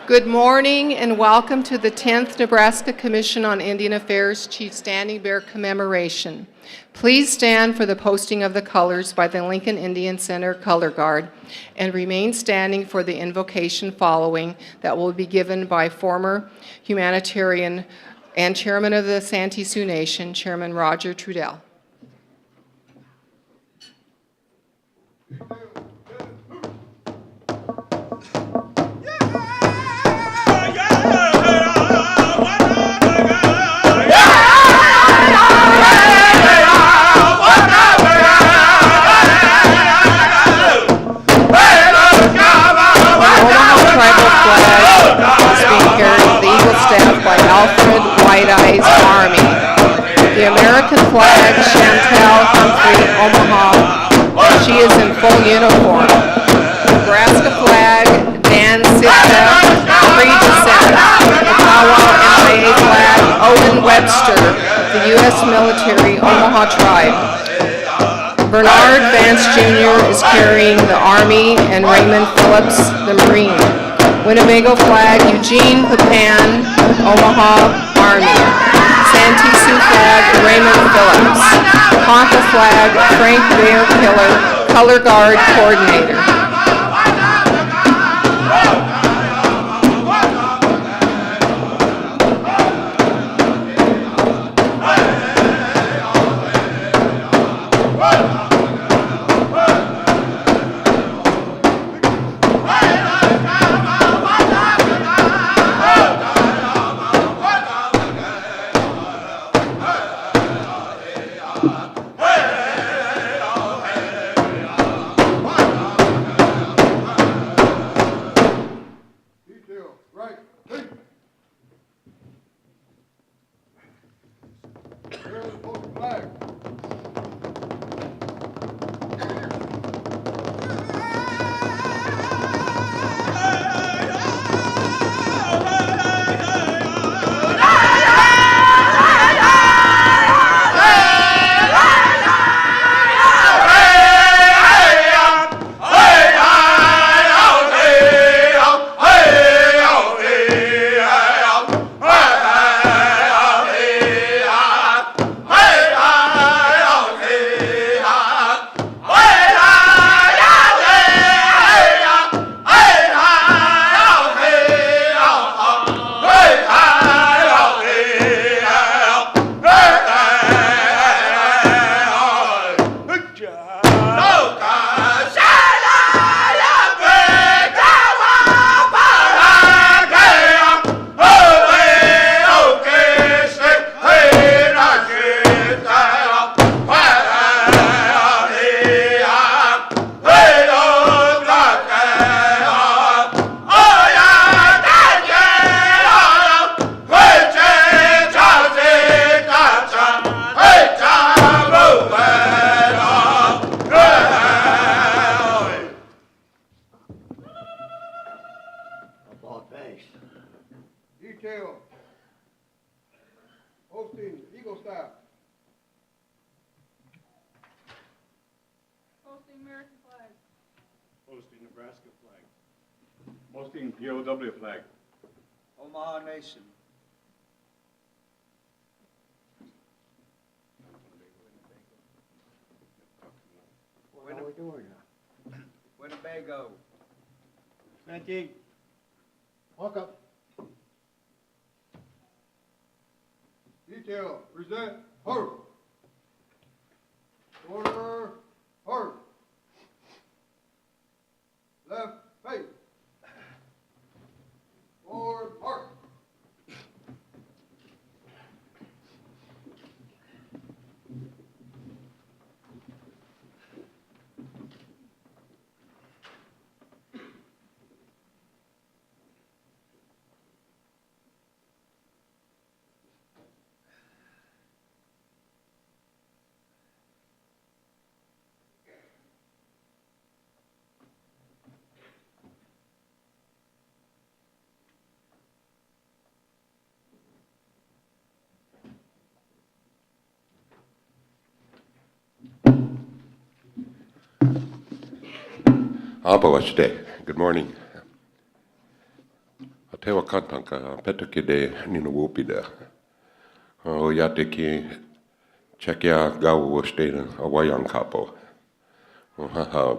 Good morning and welcome to the 10th Nebraska Commission on Indian Affairs Chief Standing Bear Commemoration. Please stand for the posting of the colors by the Lincoln Indian Center Color Guard and remain standing for the invocation following that will be given by former humanitarian and chairman of the Santee Sioux Nation, Chairman Roger Trudell. The American flag, Chantel Humphrey, Omaha. She is in full uniform. Nebraska flag, Dan Sitka, Free Descent. The Powwow MCDONALD'S flag, Owen Webster, the U.S. military, Omaha tribe. Bernard Vance Jr. is carrying the Army and Raymond Phillips, the Marine. Winnebago flag, Eugene Papan, Omaha Army. Santee Sioux flag, Raymond Phillips. Ponca flag, Frank Bear Killer, Color Guard Coordinator. Nebraska flag. Posting POW flag. Omaha Nation. What are we doing now? Winnebago. SANTEE. Walk up. Detail, present, hard. Order, hard. Left, face. Forward, hard. Good morning. te wa kantanka petuki de nina wupida. O yateki chekia gawu steden a wayang kapo. O haha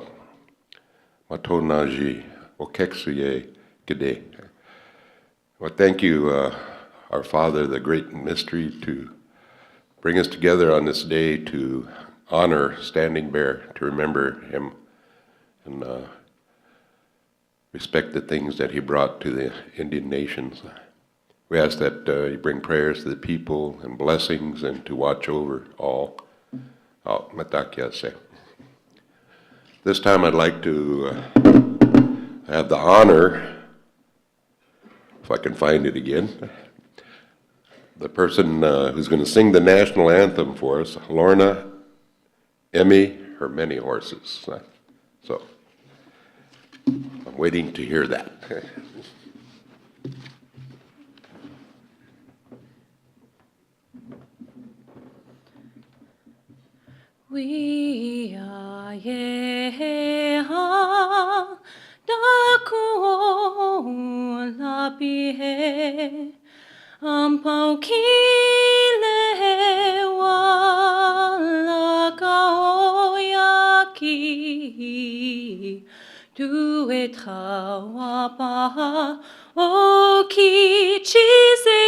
matonaji o keksuye gede. Well, thank you, our Father, the great mystery, to bring us together on this day to honor Standing Bear, to remember him and respect the things that he brought to the Indian nations. We ask that you bring prayers to the people and blessings and to watch over all. This time I'd like to have the honor, if I can find it again, the person who's going to sing the national anthem for us, Lorna, Emmy, her many horses. So I'm waiting to hear that. We are yeha daku lapihe ampau kile wala kaoyaki tu etawapa o ki chise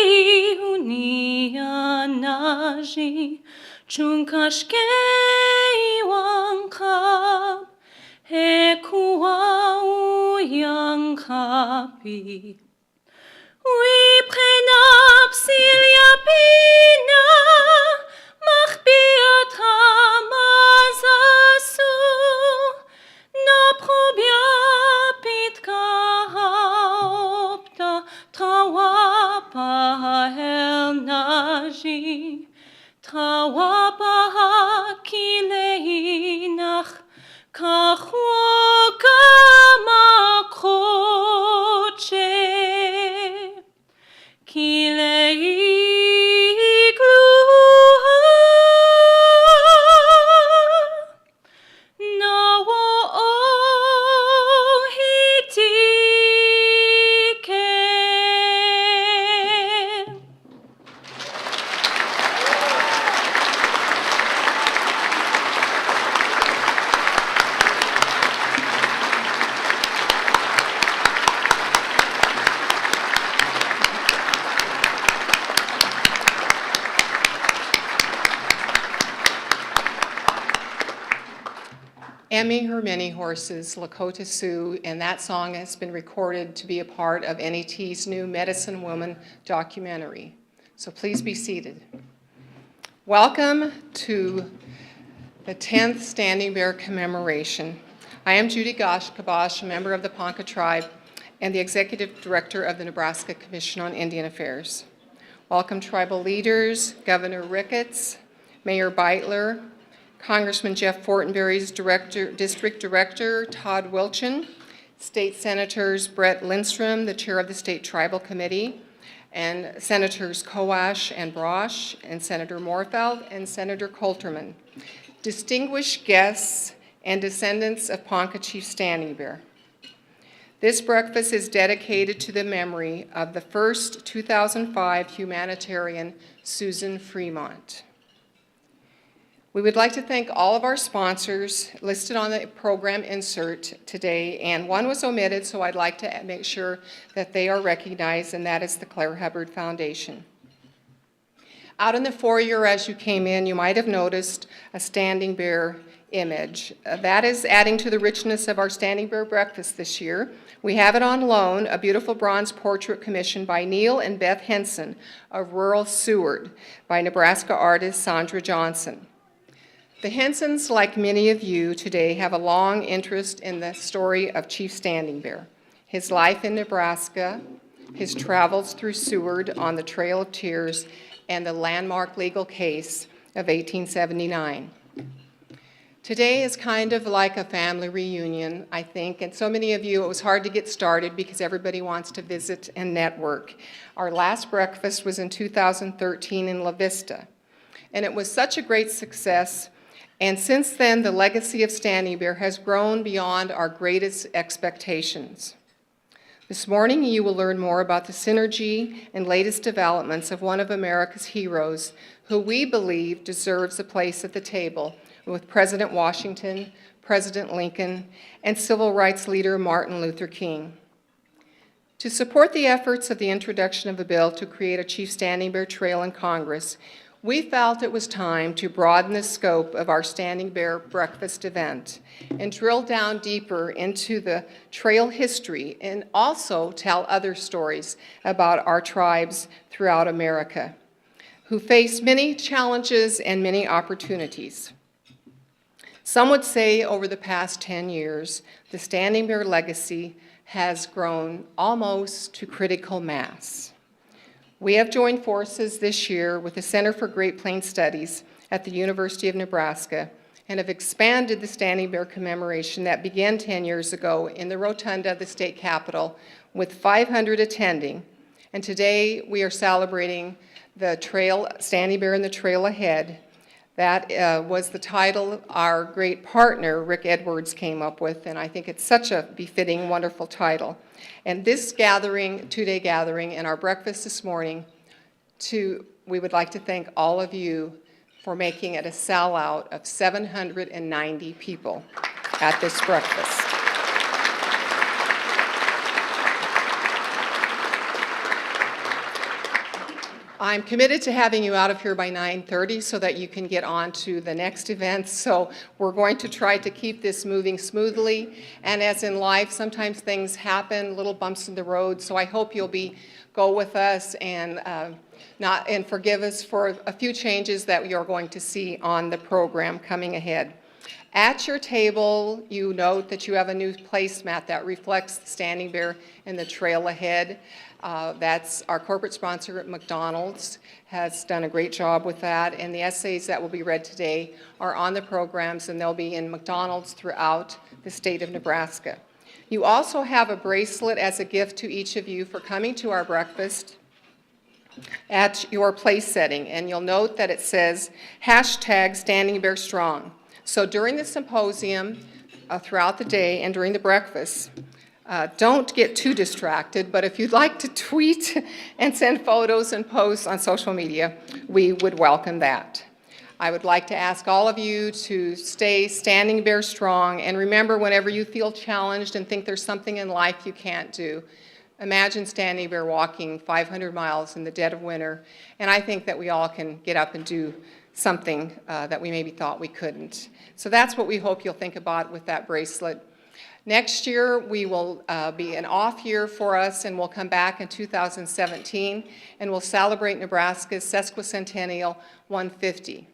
unianaji Chunkashke iwankap he kuwa uyankapi. We prenap silia pina machbiat hamazasu na probia pitka haopta trawapa el naji. Trawapa kileinach kachoka makroche kileiglu nawo ohitike. Emmy, her many horses, Lakota Sioux, and that song has been recorded to be a part of NET's new Medicine Woman documentary. So please be seated. Welcome to the 10th Standing Bear commemoration. I am Judy Kabosh, a member of the Ponca tribe and the Executive Director of the Nebraska Commission on Indian Affairs. Welcome tribal leaders, Governor Ricketts, Mayor Beitler, Congressman Jeff Fortenberry's District Director, Todd Wilchin, State Senators Brett Lindstrom, the Chair of the State Tribal Committee, and Senators Kowash and Brosh, and Senator Moorfeld, and Senator Coulterman. Distinguished guests and descendants of Ponca Chief Standing Bear. This breakfast is dedicated to the memory of the first 2005 humanitarian, Susan Fremont. We would like to thank all of our sponsors listed on the program insert today, and one was omitted, so I'd like to make sure that they are recognized, and that is the Claire Hubbard Foundation. Out in the foyer as you came in, you might have noticed a Standing Bear image. That is adding to the richness of our Standing Bear breakfast this year. We have it on loan, a beautiful bronze portrait commissioned by Neil and Beth Henson of rural Seward by Nebraska artist Sandra Johnson. The Hensons, like many of you today, have a long interest in the story of Chief Standing Bear, his life in Nebraska, his travels through Seward on the Trail of Tears, and the landmark legal case of 1879. Today is kind of like a family reunion, I think, and so many of you, it was hard to get started because everybody wants to visit and network. Our last breakfast was in 2013 in La Vista, and it was such a great success. And since then, the legacy of Standing Bear has grown beyond our greatest expectations. This morning, you will learn more about the synergy and latest developments of one of America's heroes who we believe deserves a place at the table with President Washington, President Lincoln, and civil rights leader Martin Luther King. To support the efforts of the introduction of a bill to create a Chief Standing Bear Trail in Congress, we felt it was time to broaden the scope of our Standing Bear Breakfast event and drill down deeper into the trail history and also tell other stories about our tribes throughout America who faced many challenges and many opportunities. Some would say over the past 10 years, the Standing Bear legacy has grown almost to critical mass. We have joined forces this year with the Center for Great Plains Studies at the University of Nebraska and have expanded the Standing Bear commemoration that began 10 years ago in the rotunda of the state capitol with 500 attending. And today we are celebrating the trail, Standing Bear and the Trail Ahead. That was the title our great partner, Rick Edwards, came up with, and I think it's such a befitting, wonderful title. And this gathering, two-day gathering, and our breakfast this morning, we would like to thank all of you for making it a sellout of 790 people at this breakfast. I'm committed to having you out of here by 9:30 so that you can get on to the next event. So we're going to try to keep this moving smoothly. And as in life, sometimes things happen, little bumps in the road. So I hope you'll go with us and forgive us for a few changes that you're going to see on the program coming ahead. At your table, you note that you have a new placemat that reflects the Standing Bear and the Trail Ahead. That's our corporate sponsor at McDonald's has done a great job with that, and the essays that will be read today are on the programs, and they'll be in McDonald's throughout the state of Nebraska. You also have a bracelet as a gift to each of you for coming to our breakfast at your place setting, and you'll note that it says #StandingBearStrong. So during the symposium, throughout the day, and during the breakfast, don't get too distracted, but if you'd like to tweet and send photos and posts on social media, we would welcome that. I would like to ask all of you to stay Standing Bear strong, and remember, whenever you feel challenged and think there's something in life you can't do, imagine Standing Bear walking 500 miles in the dead of winter, and I think that we all can get up and do something that we maybe thought we couldn't. So that's what we hope you'll think about with that bracelet. Next year, we will be an off year for us, and we'll come back in 2017, and we'll celebrate Nebraska's sesquicentennial 150.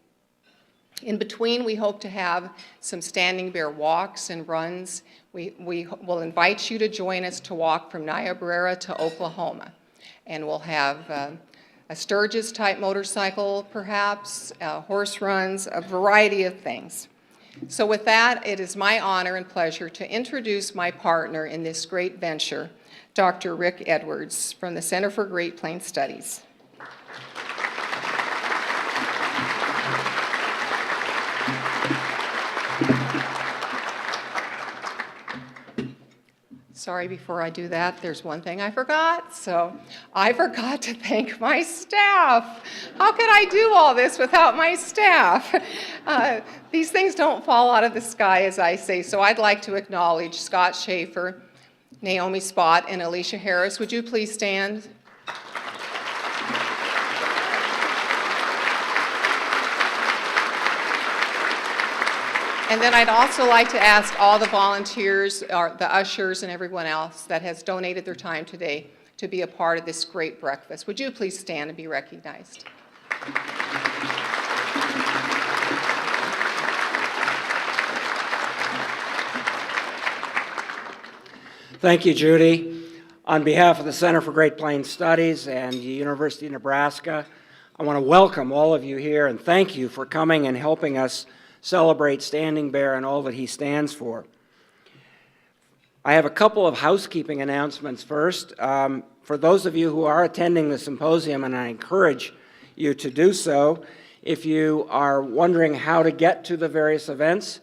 In between, we hope to have some Standing Bear walks and runs. We will invite you to join us to walk from Niobrara to Oklahoma, and we'll have a Sturgis-type motorcycle, perhaps, horse runs, a variety of things. So with that, it is my honor and pleasure to introduce my partner in this great venture, Dr. Rick Edwards from the Center for Great Plains Studies. Sorry, before I do that, there's one thing I forgot. So I forgot to thank my staff. How could I do all this without my staff? These things don't fall out of the sky, as I say. So I'd like to acknowledge Scott Schaefer, Naomi Spott, and Alicia Harris. Would you please stand? And then I'd also like to ask all the volunteers, or the ushers, and everyone else that has donated their time today to be a part of this great breakfast. Would you please stand and be recognized? Thank you, Judy. On behalf of the Center for Great Plains Studies and the University of Nebraska, I want to welcome all of you here and thank you for coming and helping us celebrate Standing Bear and all that he stands for. I have a couple of housekeeping announcements first. For those of you who are attending the symposium, and I encourage you to do so, if you are wondering how to get to the various events,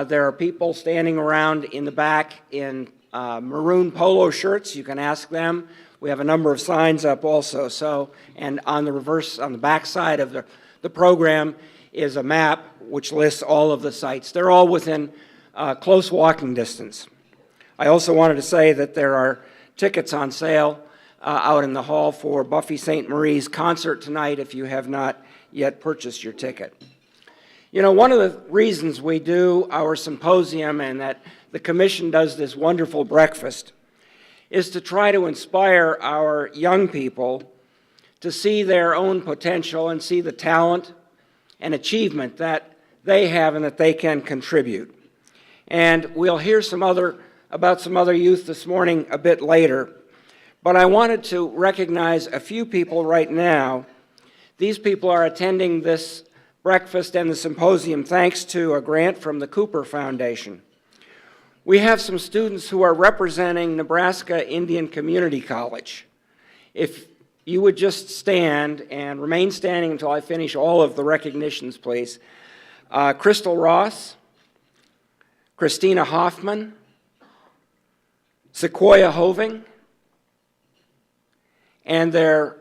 there are people standing around in the back in maroon polo shirts. You can ask them. We have a number of signs up also. So, and on the back side of the program is a map which lists all of the sites. They're all within close walking distance. I also wanted to say that there are tickets on sale out in the hall for Buffy St. Marie's concert tonight if you have not yet purchased your ticket. You know, one of the reasons we do our symposium and that the commission does this wonderful breakfast is to try to inspire our young people to see their own potential and see the talent and achievement that they have and that they can contribute. And we'll hear about some other youth this morning a bit later, but I wanted to recognize a few people right now. These people are attending this breakfast and the symposium thanks to a grant from the Cooper Foundation. We have some students who are representing Nebraska Indian Community College. If you would just stand and remain standing until I finish all of the recognitions, please. Crystal Ross, Christina Hoffman, Sequoia Hoving, and their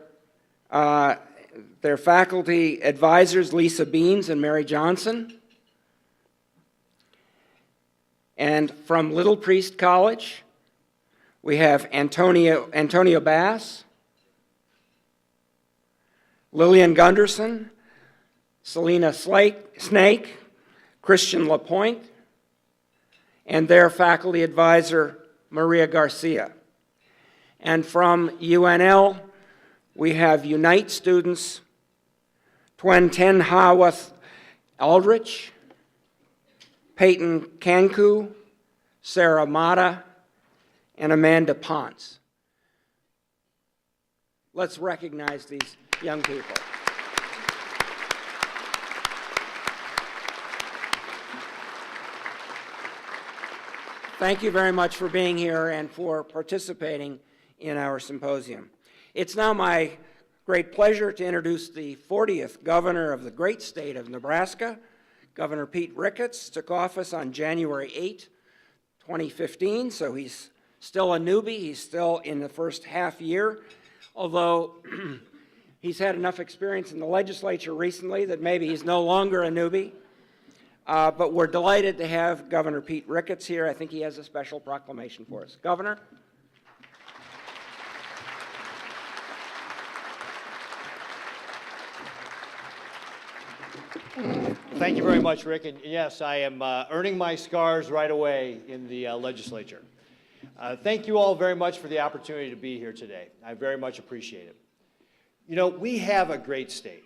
faculty advisors, Lisa Beans and Mary Johnson. And from Little Priest College, we have Antonio Bass, Lillian Gunderson, Selena Snake, Christian LaPointe, and their faculty advisor, Maria Garcia. And from UNL, we have Unite students, Twen Ten Hawath Aldrich, Peyton Kanku, Sarah Mata, and Amanda Ponce. Let's recognize these young people. Thank you very much for being here and for participating in our symposium. It's now my great pleasure to introduce the 40th governor of the great state of Nebraska. Governor Pete Ricketts took office on January 8, 2015, so he's still a newbie. He's still in the first half year, although he's had enough experience in the legislature recently that maybe he's no longer a newbie. But we're delighted to have Governor Pete Ricketts here. I think he has a special proclamation for us. Governor? Thank you very much, Rick. And yes, I am earning my scars right away in the legislature. Thank you all very much for the opportunity to be here today. I very much appreciate it. You know, we have a great state.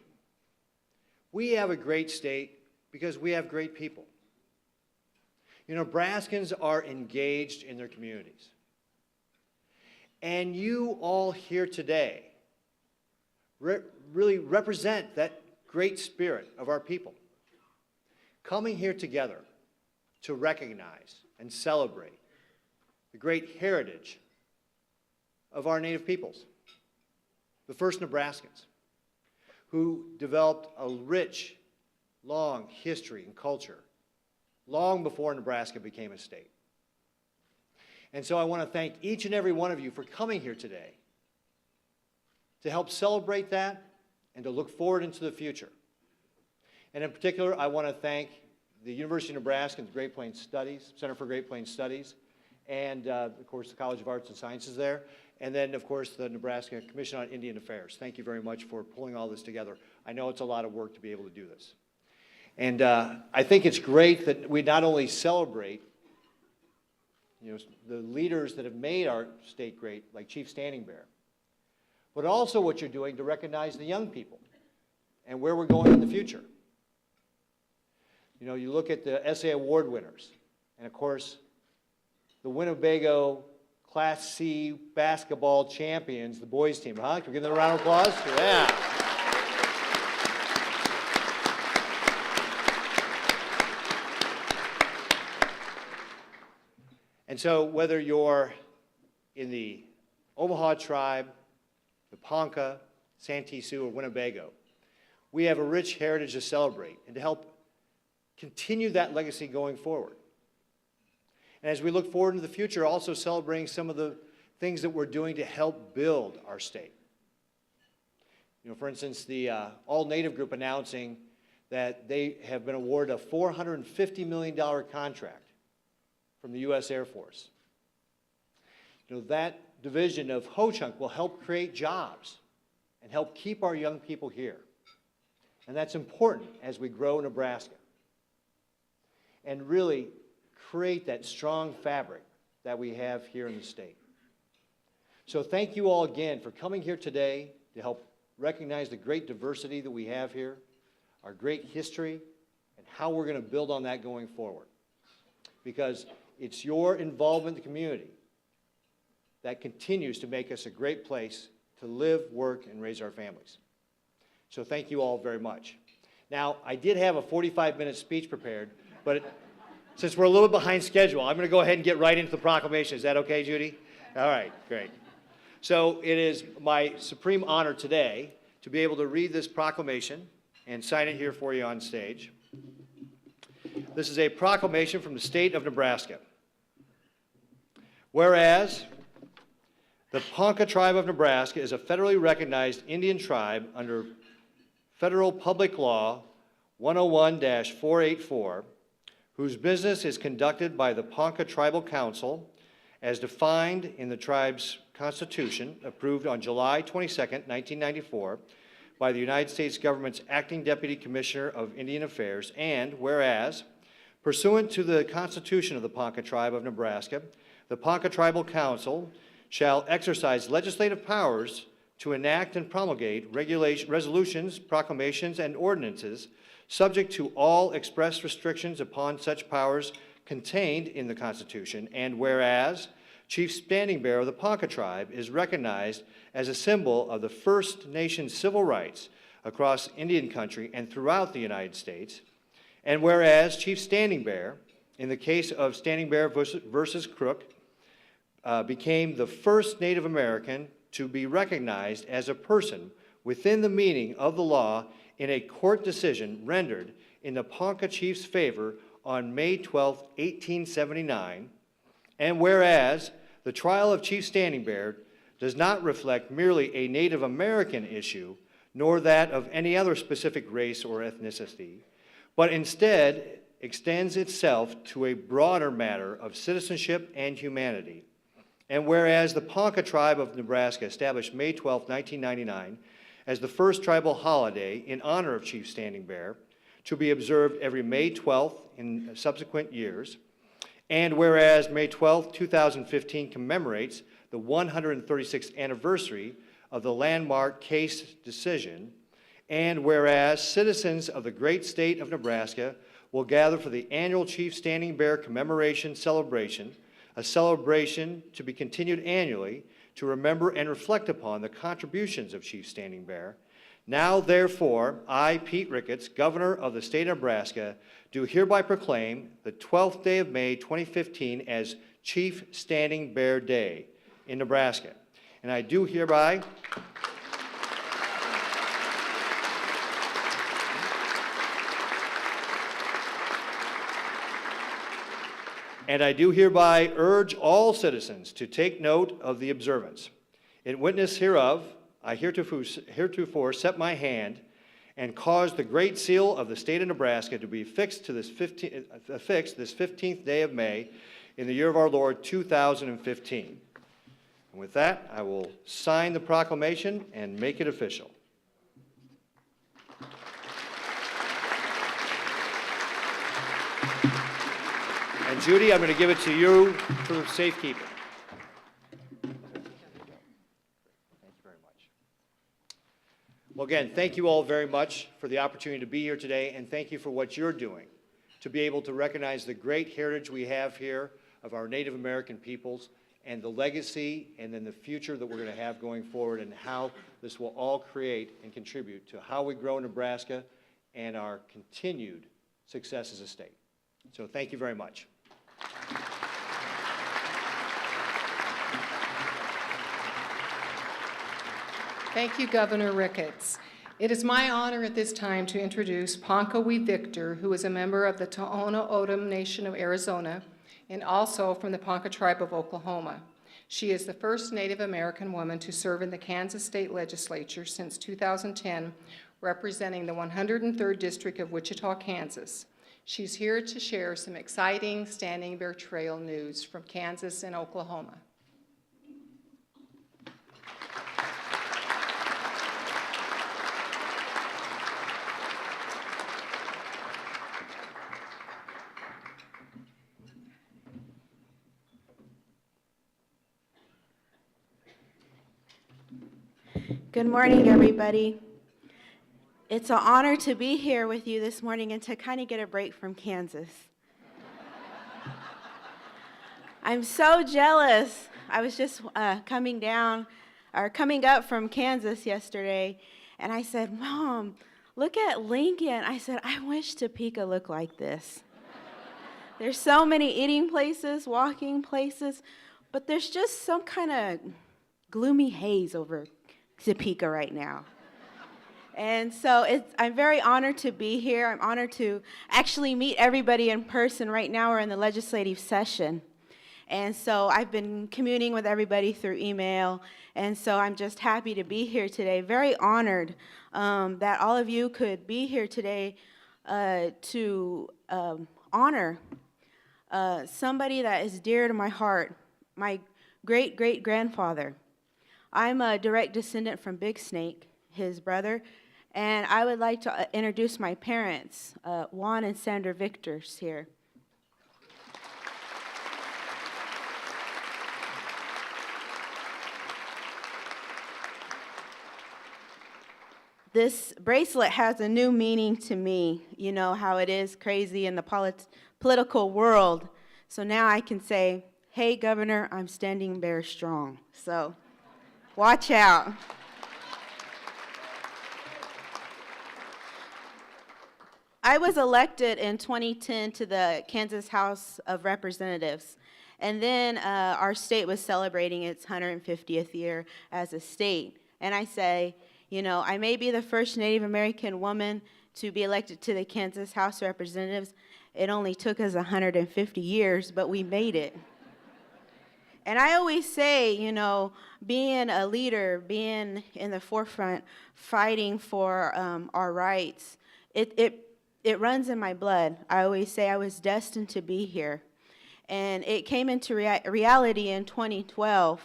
We have a great state because we have great people. You know, Nebraskans are engaged in their communities. And you all here today really represent that great spirit of our people. Coming here together to recognize and celebrate the great heritage of our native peoples, the first Nebraskans, who developed a rich, long history and culture long before Nebraska became a state. And so I want to thank each and every one of you for coming here today to help celebrate that and to look forward into the future. And in particular, I want to thank the University of Nebraska and the Great Plains Studies, Center for Great Plains Studies, and of course the College of Arts and Sciences there, and then of course the Nebraska Commission on Indian Affairs. Thank you very much for pulling all this together. I know it's a lot of work to be able to do this. And I think it's great that we not only celebrate, you know, the leaders that have made our state great, like Chief Standing Bear, but also what you're doing to recognize the young people and where we're going in the future. You know, you look at the SA Award winners, and of course, the Winnebago Class C basketball champions, the boys team, huh? Can we give them a round of applause? Yeah. And so whether you're in the Omaha tribe, the Ponca, Santee Sioux, or Winnebago, we have a rich heritage to celebrate and to help continue that legacy going forward. And as we look forward into the future, also celebrating some of the things that we're doing to help build our state. You know, for instance, the All Native Group announcing that they have been awarded a $450 million contract from the U.S. Air Force. You know, that division of Ho-Chunk will help create jobs and help keep our young people here. And that's important as we grow Nebraska and really create that strong fabric that we have here in the state. So thank you all again for coming here today to help recognize the great diversity that we have here, our great history, and how we're going to build on that going forward. Because it's your involvement in the community that continues to make us a great place to live, work, and raise our families. So thank you all very much. Now, I did have a 45-minute speech prepared, but since we're a little bit behind schedule, I'm going to go ahead and get right into the proclamation. Is that okay, Judy? All right, great. So it is my supreme honor today to be able to read this proclamation and sign it here for you on stage. This is a proclamation from the state of Nebraska. Whereas the Ponca tribe of Nebraska is a federally recognized Indian tribe under Federal Public Law 101-484, whose business is conducted by the Ponca Tribal Council as defined in the tribe's constitution, approved on July 22nd, 1994, by the United States government's acting deputy commissioner of Indian Affairs, and whereas, pursuant to the constitution of the Ponca tribe of Nebraska, the Ponca Tribal Council shall exercise legislative powers to enact and promulgate resolutions, proclamations, and ordinances subject to all express restrictions upon such powers contained in the Constitution, and whereas Chief Standing Bearer of the Ponca tribe is recognized as a symbol of the First Nations civil rights across Indian country and throughout the United States, and whereas Chief Standing Bearer, in the case of Standing Bearer versus Crook, became the first Native American to be recognized as a person within the meaning of the law in a court decision rendered in the Ponca chief's favor on May 12, 1879, and whereas the trial of Chief Standing Bearer does not reflect merely a Native American issue, nor that of any other specific race or ethnicity, but instead extends itself to a broader matter of citizenship and humanity. And whereas the Ponca tribe of Nebraska established May 12, 1999, as the first tribal holiday in honor of Chief Standing Bearer, to be observed every May 12th in subsequent years, and whereas May 12, 2015 commemorates the 136th anniversary of the landmark case decision, and whereas citizens of the great state of Nebraska will gather for the annual Chief Standing Bearer commemoration celebration, a celebration to be continued annually to remember and reflect upon the contributions of Chief Standing Bearer. Now, therefore, I, Pete Ricketts, Governor of the state of Nebraska, do hereby proclaim the 12th day of May 2015 as Chief Standing Bearer Day in Nebraska. And I do hereby urge all citizens to take note of the observance. In witness hereof, I heretofore set my hand and cause the great seal of the state of Nebraska to be affixed this 15th day of May in the year of our Lord 2015. And with that, I will sign the proclamation and make it official. And Judy, I'm going to give it to you for safekeeping. Well, again, thank you all very much for the opportunity to be here today, and thank you for what you're doing to be able to recognize the great heritage we have here of our Native American peoples and the legacy and then the future that we're going to have going forward, and how this will all create and contribute to how we grow Nebraska and our continued success as a state. So thank you very much. Thank you, Governor Ricketts. It is my honor at this time to introduce Ponca-We Victor, who is a member of the Tohono O'odham Nation of Arizona. and also from the Ponca tribe of Oklahoma. She is the first Native American woman to serve in the Kansas State Legislature since 2010, representing the 103rd District of Wichita, Kansas. She's here to share some exciting Standing Bear Trail news from Kansas and Oklahoma. Good morning, everybody. It's an honor to be here with you this morning and to kind of get a break from Kansas. I'm so jealous. I was just coming up from Kansas yesterday, and I said, Mom, look at Lincoln. I said, I wish Topeka looked like this. There's so many eating places, walking places, but there's just some kind of gloomy haze over Topeka right now. And so I'm very honored to be here. I'm honored to actually meet everybody in person. Right now we're in the legislative session. And so I've been communing with everybody through email. And so I'm just happy to be here today. Very honored that all of you could be here today to honor somebody that is dear to my heart, my great-great-grandfather. I'm a direct descendant from Big Snake, his brother, and I would like to introduce my parents, Juan and Sandra Victors here. This bracelet has a new meaning to me. You know how it is crazy in the political world. So now I can say, hey, Governor, I'm Standing Bear strong. So watch out. I was elected in 2010 to the Kansas House of Representatives. And then our state was celebrating its 150th year as a state. And I say, you know, I may be the first Native American woman to be elected to the Kansas House of Representatives. It only took us 150 years, but we made it. And I always say, you know, being a leader, being in the forefront, fighting for our rights, it runs in my blood. I always say I was destined to be here. And it came into reality in 2012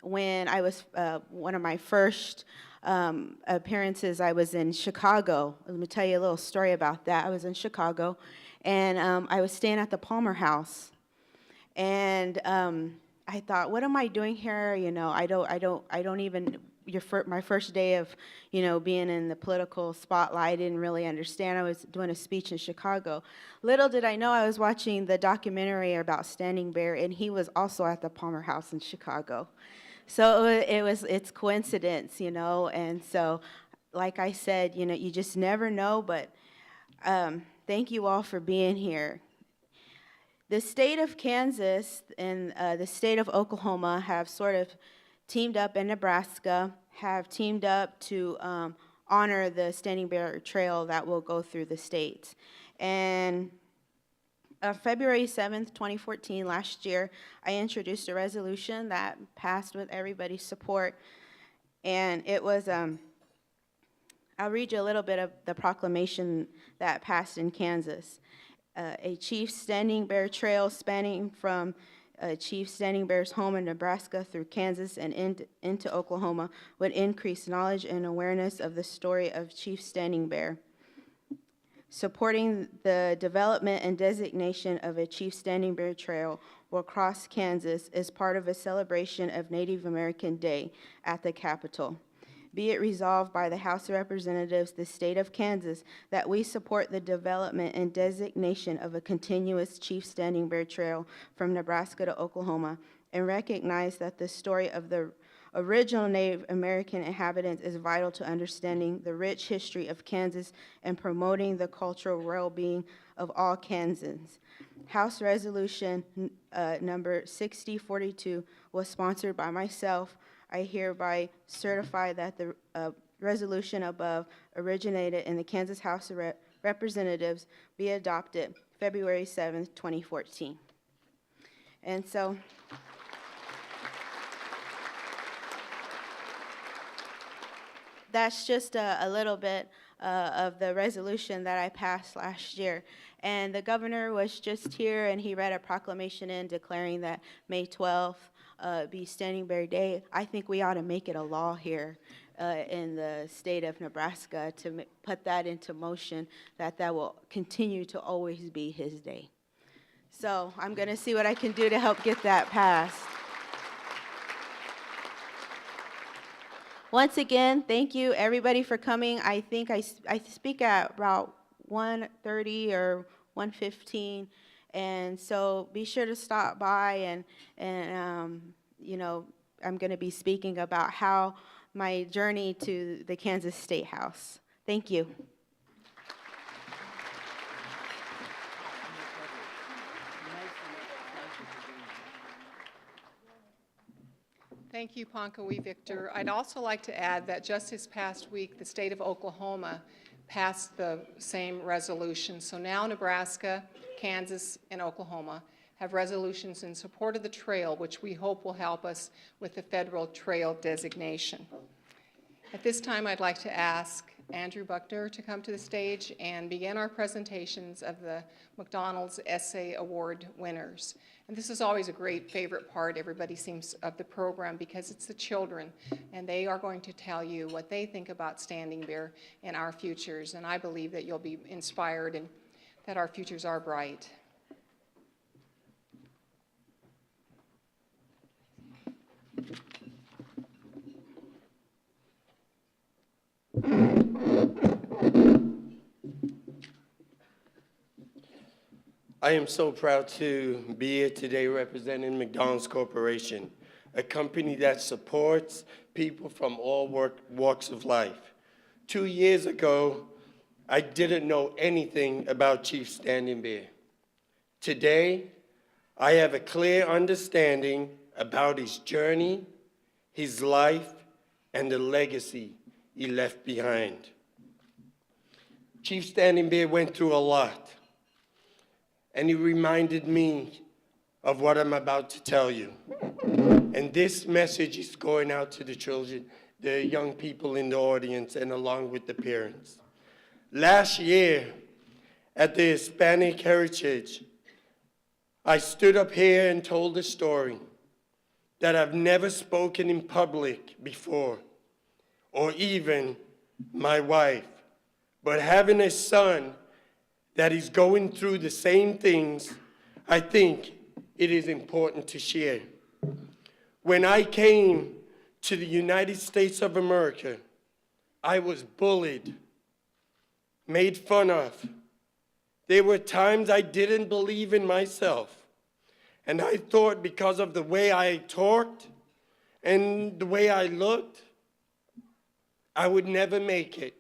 when I was, one of my first appearances, I was in Chicago. Let me tell you a little story about that. I was in Chicago, and I was staying at the Palmer House. And I thought, what am I doing here? You know, I don't even, my first day of, you know, being in the political spotlight, I didn't really understand. I was doing a speech in Chicago. Little did I know I was watching the documentary about Standing Bear, and he was also at the Palmer House in Chicago. So it's coincidence, you know, and so, like I said, you know, you just never know, but thank you all for being here. The state of Kansas and the state of Oklahoma have sort of teamed up, and Nebraska have teamed up to honor the Standing Bear Trail that will go through the states. And February 7th, 2014, last year, I introduced a resolution that passed with everybody's support. And it was, I'll read you a little bit of the proclamation that passed in Kansas. A Chief Standing Bear Trail spanning from Chief Standing Bear's home in Nebraska through Kansas and into Oklahoma would increase knowledge and awareness of the story of Chief Standing Bear. Supporting the development and designation of a Chief Standing Bear Trail across Kansas is part of a celebration of Native American Day at the Capitol. Be it resolved by the House of Representatives, the state of Kansas, that we support the development and designation of a continuous Chief Standing Bear Trail from Nebraska to Oklahoma, and recognize that the story of the original Native American inhabitants is vital to understanding the rich history of Kansas and promoting the cultural well-being of all Kansans. House Resolution number 6042 was sponsored by myself. I hereby certify that the resolution above originated in the Kansas House of Representatives be adopted February 7th, 2014. And so, that's just a little bit of the resolution that I passed last year. And the governor was just here, and he read a proclamation in declaring that May 12th be Standing Bear Day. I think we ought to make it a law here in the state of Nebraska to put that into motion, that will continue to always be his day. So I'm going to see what I can do to help get that passed. Once again, thank you everybody for coming. I think I speak at about 1:30 or 1:15, and so be sure to stop by and you know, I'm going to be speaking about how my journey to the Kansas State House. Thank you. Thank you, Ponca-We Victor. I'd also like to add that just this past week, the state of Oklahoma passed the same resolution. So now Nebraska, Kansas, and Oklahoma have resolutions in support of the trail, which we hope will help us with the federal trail designation. At this time, I'd like to ask Andrew Bucknor to come to the stage and begin our presentations of the McDonald's Essay Award winners. And this is always a great favorite part, everybody seems, of the program, because it's the children, and they are going to tell you what they think about Standing Bear and our futures. And I believe that you'll be inspired and that our futures are bright. I am so proud to be here today representing McDonald's Corporation, a company that supports people from all walks of life. 2 years ago, I didn't know anything about Chief Standing Bear. Today, I have a clear understanding about his journey, his life, and the legacy he left behind. Chief Standing Bear went through a lot, and he reminded me of what I'm about to tell you. And this message is going out to the children, the young people in the audience, and along with the parents. Last year, at the Hispanic Heritage, I stood up here and told a story that I've never spoken in public before, or even my wife. But having a son that is going through the same things, I think it is important to share. When I came to the United States of America, I was bullied, made fun of. There were times I didn't believe in myself. And I thought because of the way I talked and the way I looked, I would never make it.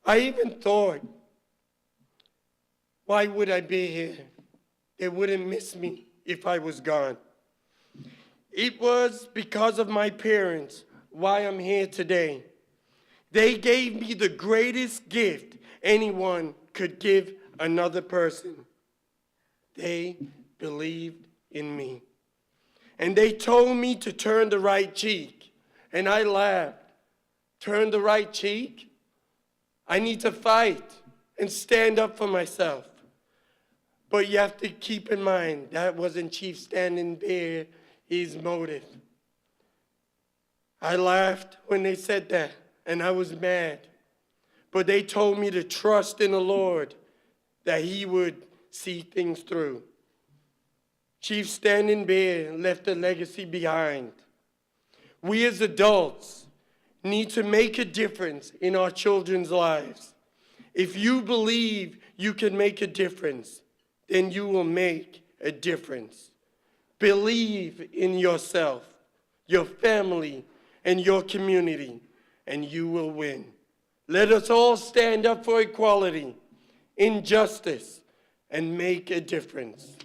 I even thought, why would I be here? They wouldn't miss me if I was gone. It was because of my parents why I'm here today. They gave me the greatest gift anyone could give another person. They believed in me. And they told me to turn the right cheek. And I laughed. Turn the right cheek? I need to fight and stand up for myself. But you have to keep in mind, that wasn't Chief Standing Bear, his motive. I laughed when they said that, and I was mad. But they told me to trust in the Lord, that he would see things through. Chief Standing Bear left a legacy behind. We as adults need to make a difference in our children's lives. If you believe you can make a difference, then you will make a difference. Believe in yourself, your family, and your community, and you will win. Let us all stand up for equality, injustice, and make a difference.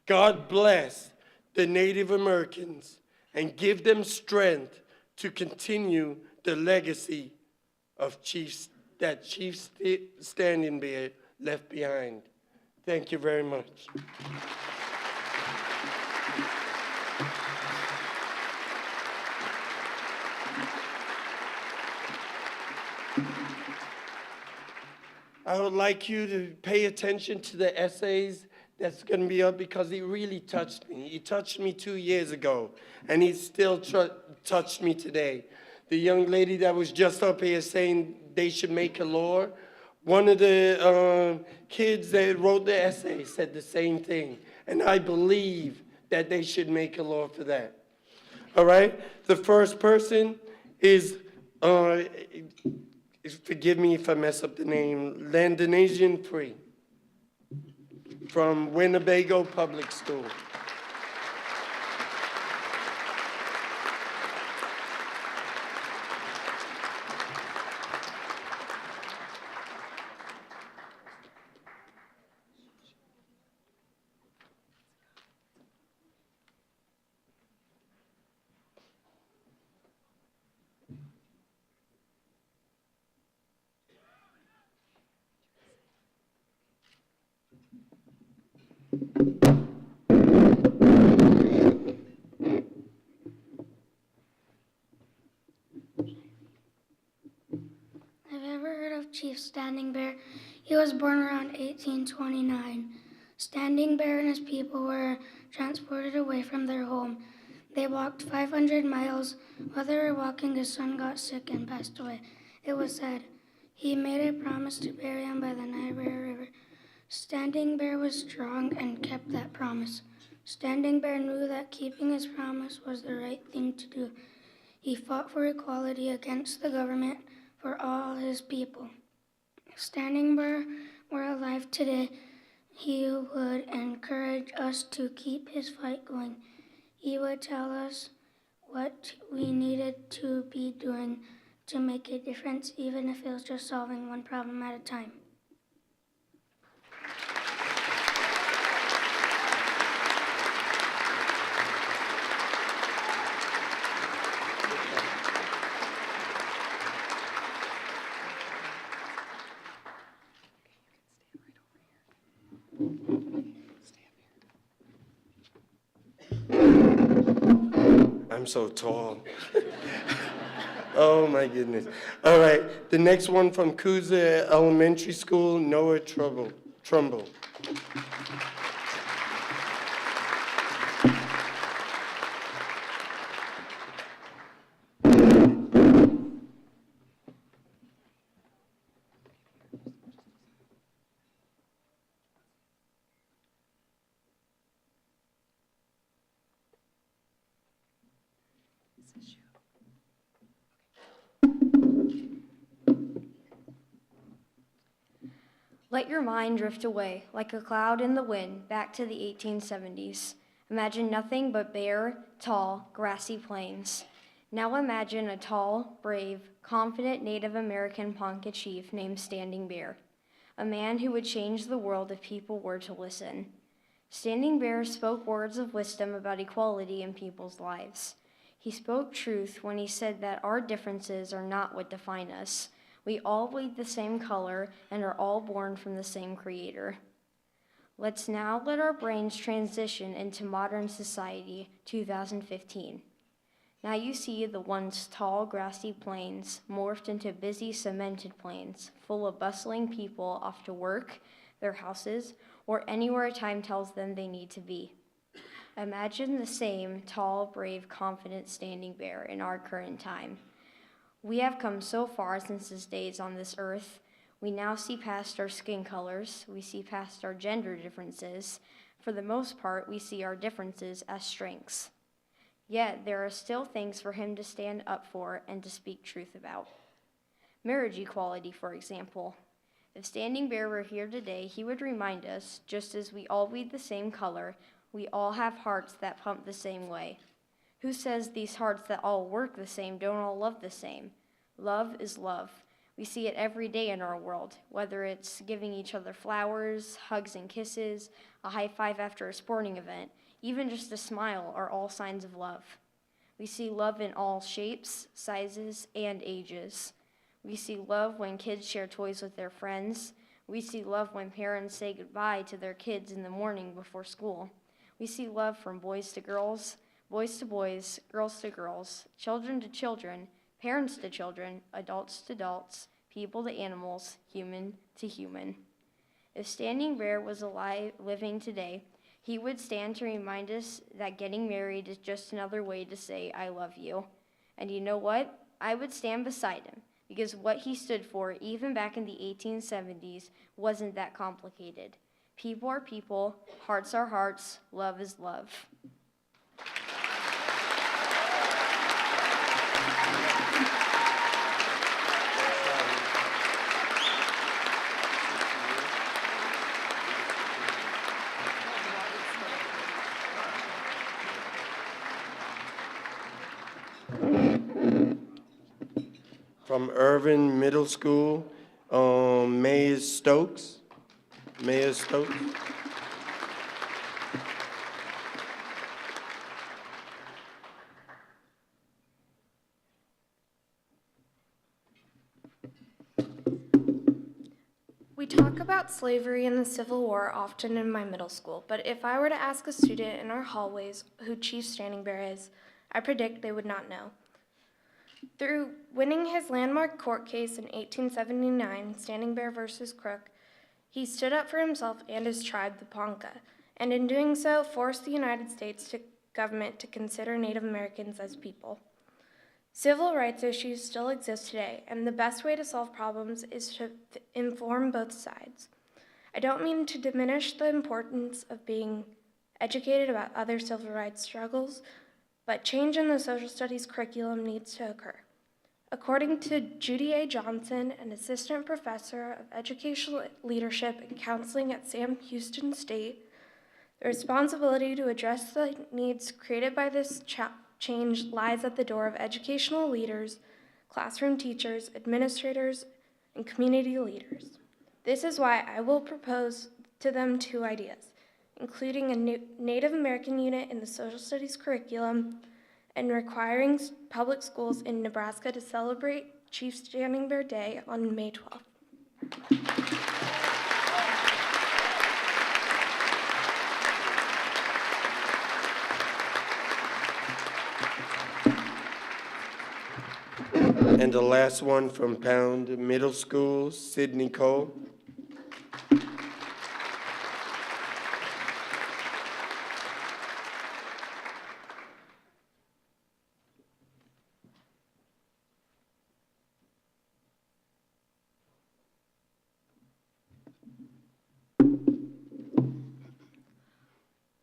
God bless the Native Americans and give them strength to continue the legacy of Chief Standing Bear left behind. Thank you very much. I would like you to pay attention to the essays that's going to be up because he really touched me. He touched me 2 years ago, and he still touched me today. The young lady that was just up here saying they should make a law, one of the kids that wrote the essay said the same thing, and I believe that they should make a law for that. All right? The first person is, forgive me if I mess up the name, Landonesian Free from Winnebago Public School. Have you ever heard of Chief Standing Bear? He was born around 1829. Standing Bear and his people were transported away from their home. They walked 500 miles. While they were walking, his son got sick and passed away. It was said, he made a promise to bury him by the Niobrara River. Standing Bear was strong and kept that promise. Standing Bear knew that keeping his promise was the right thing to do. He fought for equality against the government for all his people. If Standing Bear were alive today, he would encourage us to keep his fight going. He would tell us what we needed to be doing to make a difference, even if it was just solving one problem at a time. I'm so tall. Oh my goodness. All right, the next one from Coosa Elementary School, Noah Trumbull. Let your mind drift away, like a cloud in the wind, back to the 1870s. Imagine nothing but bare, tall, grassy plains. Now imagine a tall, brave, confident Native American Ponca chief named Standing Bear, a man who would change the world if people were to listen. Standing Bear spoke words of wisdom about equality in people's lives. He spoke truth when he said that our differences are not what define us. We all bleed the same color and are all born from the same creator. Let's now let our brains transition into modern society, 2015. Now you see the once tall, grassy plains morphed into busy, cemented plains, full of bustling people off to work, their houses, or anywhere time tells them they need to be. Imagine the same tall, brave, confident Standing Bear in our current time. We have come so far since his days on this earth. We now see past our skin colors. We see past our gender differences. For the most part, we see our differences as strengths. Yet, there are still things for him to stand up for and to speak truth about. Marriage equality, for example. If Standing Bear were here today, he would remind us, just as we all bleed the same color, we all have hearts that pump the same way. Who says these hearts that all work the same don't all love the same? Love is love. We see it every day in our world, whether it's giving each other flowers, hugs and kisses, a high five after a sporting event, even just a smile are all signs of love. We see love in all shapes, sizes, and ages. We see love when kids share toys with their friends. We see love when parents say goodbye to their kids in the morning before school. We see love from boys to girls, boys to boys, girls to girls, children to children, parents to children, adults to adults, people to animals, human to human. If Standing Bear was alive, living today, he would stand to remind us that getting married is just another way to say, I love you. And you know what? I would stand beside him, because what he stood for, even back in the 1870s, wasn't that complicated. People are people, hearts are hearts, love is love. From Irvin Middle School, Mayor Stokes. Mayor Stokes. We talk about slavery and the Civil War often in my middle school, but if I were to ask a student in our hallways who Chief Standing Bear is, I predict they would not know. Through winning his landmark court case in 1879, Standing Bear versus Crook, he stood up for himself and his tribe, the Ponca, and in doing so, forced the United States government to consider Native Americans as people. Civil rights issues still exist today, and the best way to solve problems is to inform both sides. I don't mean to diminish the importance of being educated about other civil rights struggles, but change in the social studies curriculum needs to occur. According to Judy A. Johnson, an assistant professor of educational leadership and counseling at Sam Houston State, the responsibility to address the needs created by this change lies at the door of educational leaders, classroom teachers, administrators, and community leaders. This is why I will propose to them 2 ideas, including a new Native American unit in the social studies curriculum and requiring public schools in Nebraska to celebrate Chief Standing Bear Day on May 12th. And the last one from Pound Middle School, Sidney Cole.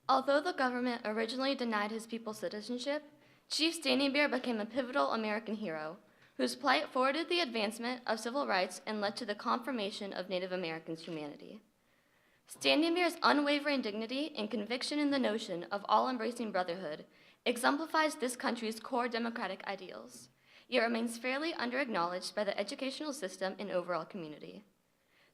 Although the government originally denied his people citizenship, Chief Standing Bear became a pivotal American hero, whose plight forwarded the advancement of civil rights and led to the confirmation of Native Americans' humanity. Standing Bear's unwavering dignity and conviction in the notion of all-embracing brotherhood exemplifies this country's core democratic ideals, yet remains fairly under-acknowledged by the educational system and overall community.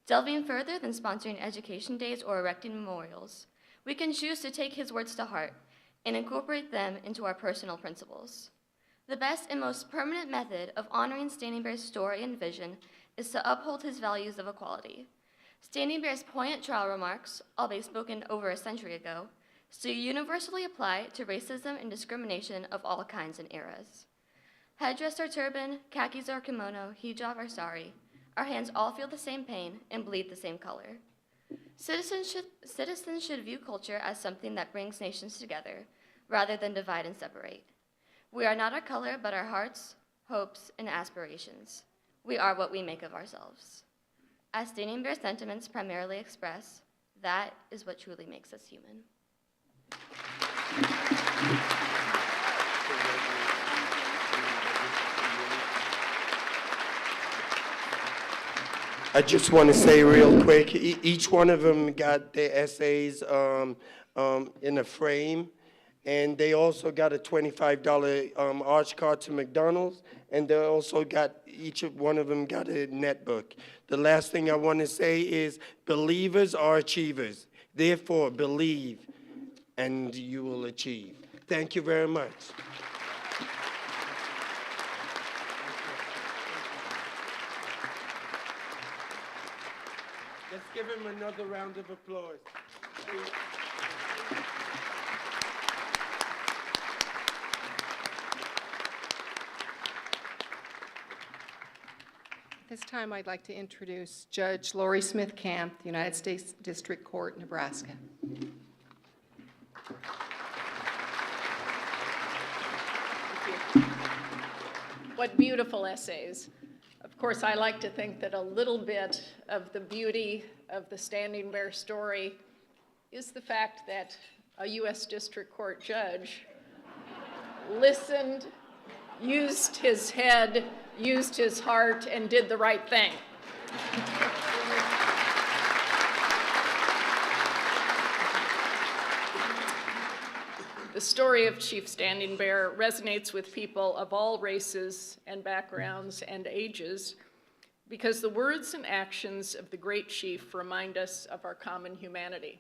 Delving further than sponsoring education days or erecting memorials, we can choose to take his words to heart and incorporate them into our personal principles. The best and most permanent method of honoring Standing Bear's story and vision is to uphold his values of equality. Standing Bear's poignant trial remarks, albeit spoken over a century ago, still universally apply to racism and discrimination of all kinds and eras. Headdress or turban, khakis or kimono, hijab or sari, our hands all feel the same pain and bleed the same color. Citizens should view culture as something that brings nations together, rather than divide and separate. We are not our color, but our hearts, hopes, and aspirations. We are what we make of ourselves. As Standing Bear's sentiments primarily express, that is what truly makes us human. I just want to say real quick, each one of them got their essays in a frame, and they also got a $25 arch card to McDonald's, and they also got, each one of them got a netbook. The last thing I want to say is believers are achievers. Therefore, believe, and you will achieve. Thank you very much. Let's give him another round of applause. This time I'd like to introduce Judge Laurie Smith-Camp, United States District Court, Nebraska. What beautiful essays. Of course, I like to think that a little bit of the beauty of the Standing Bear story is the fact that a U.S. District Court judge listened, used his head, used his heart, and did the right thing. The story of Chief Standing Bear resonates with people of all races and backgrounds and ages because the words and actions of the great chief remind us of our common humanity.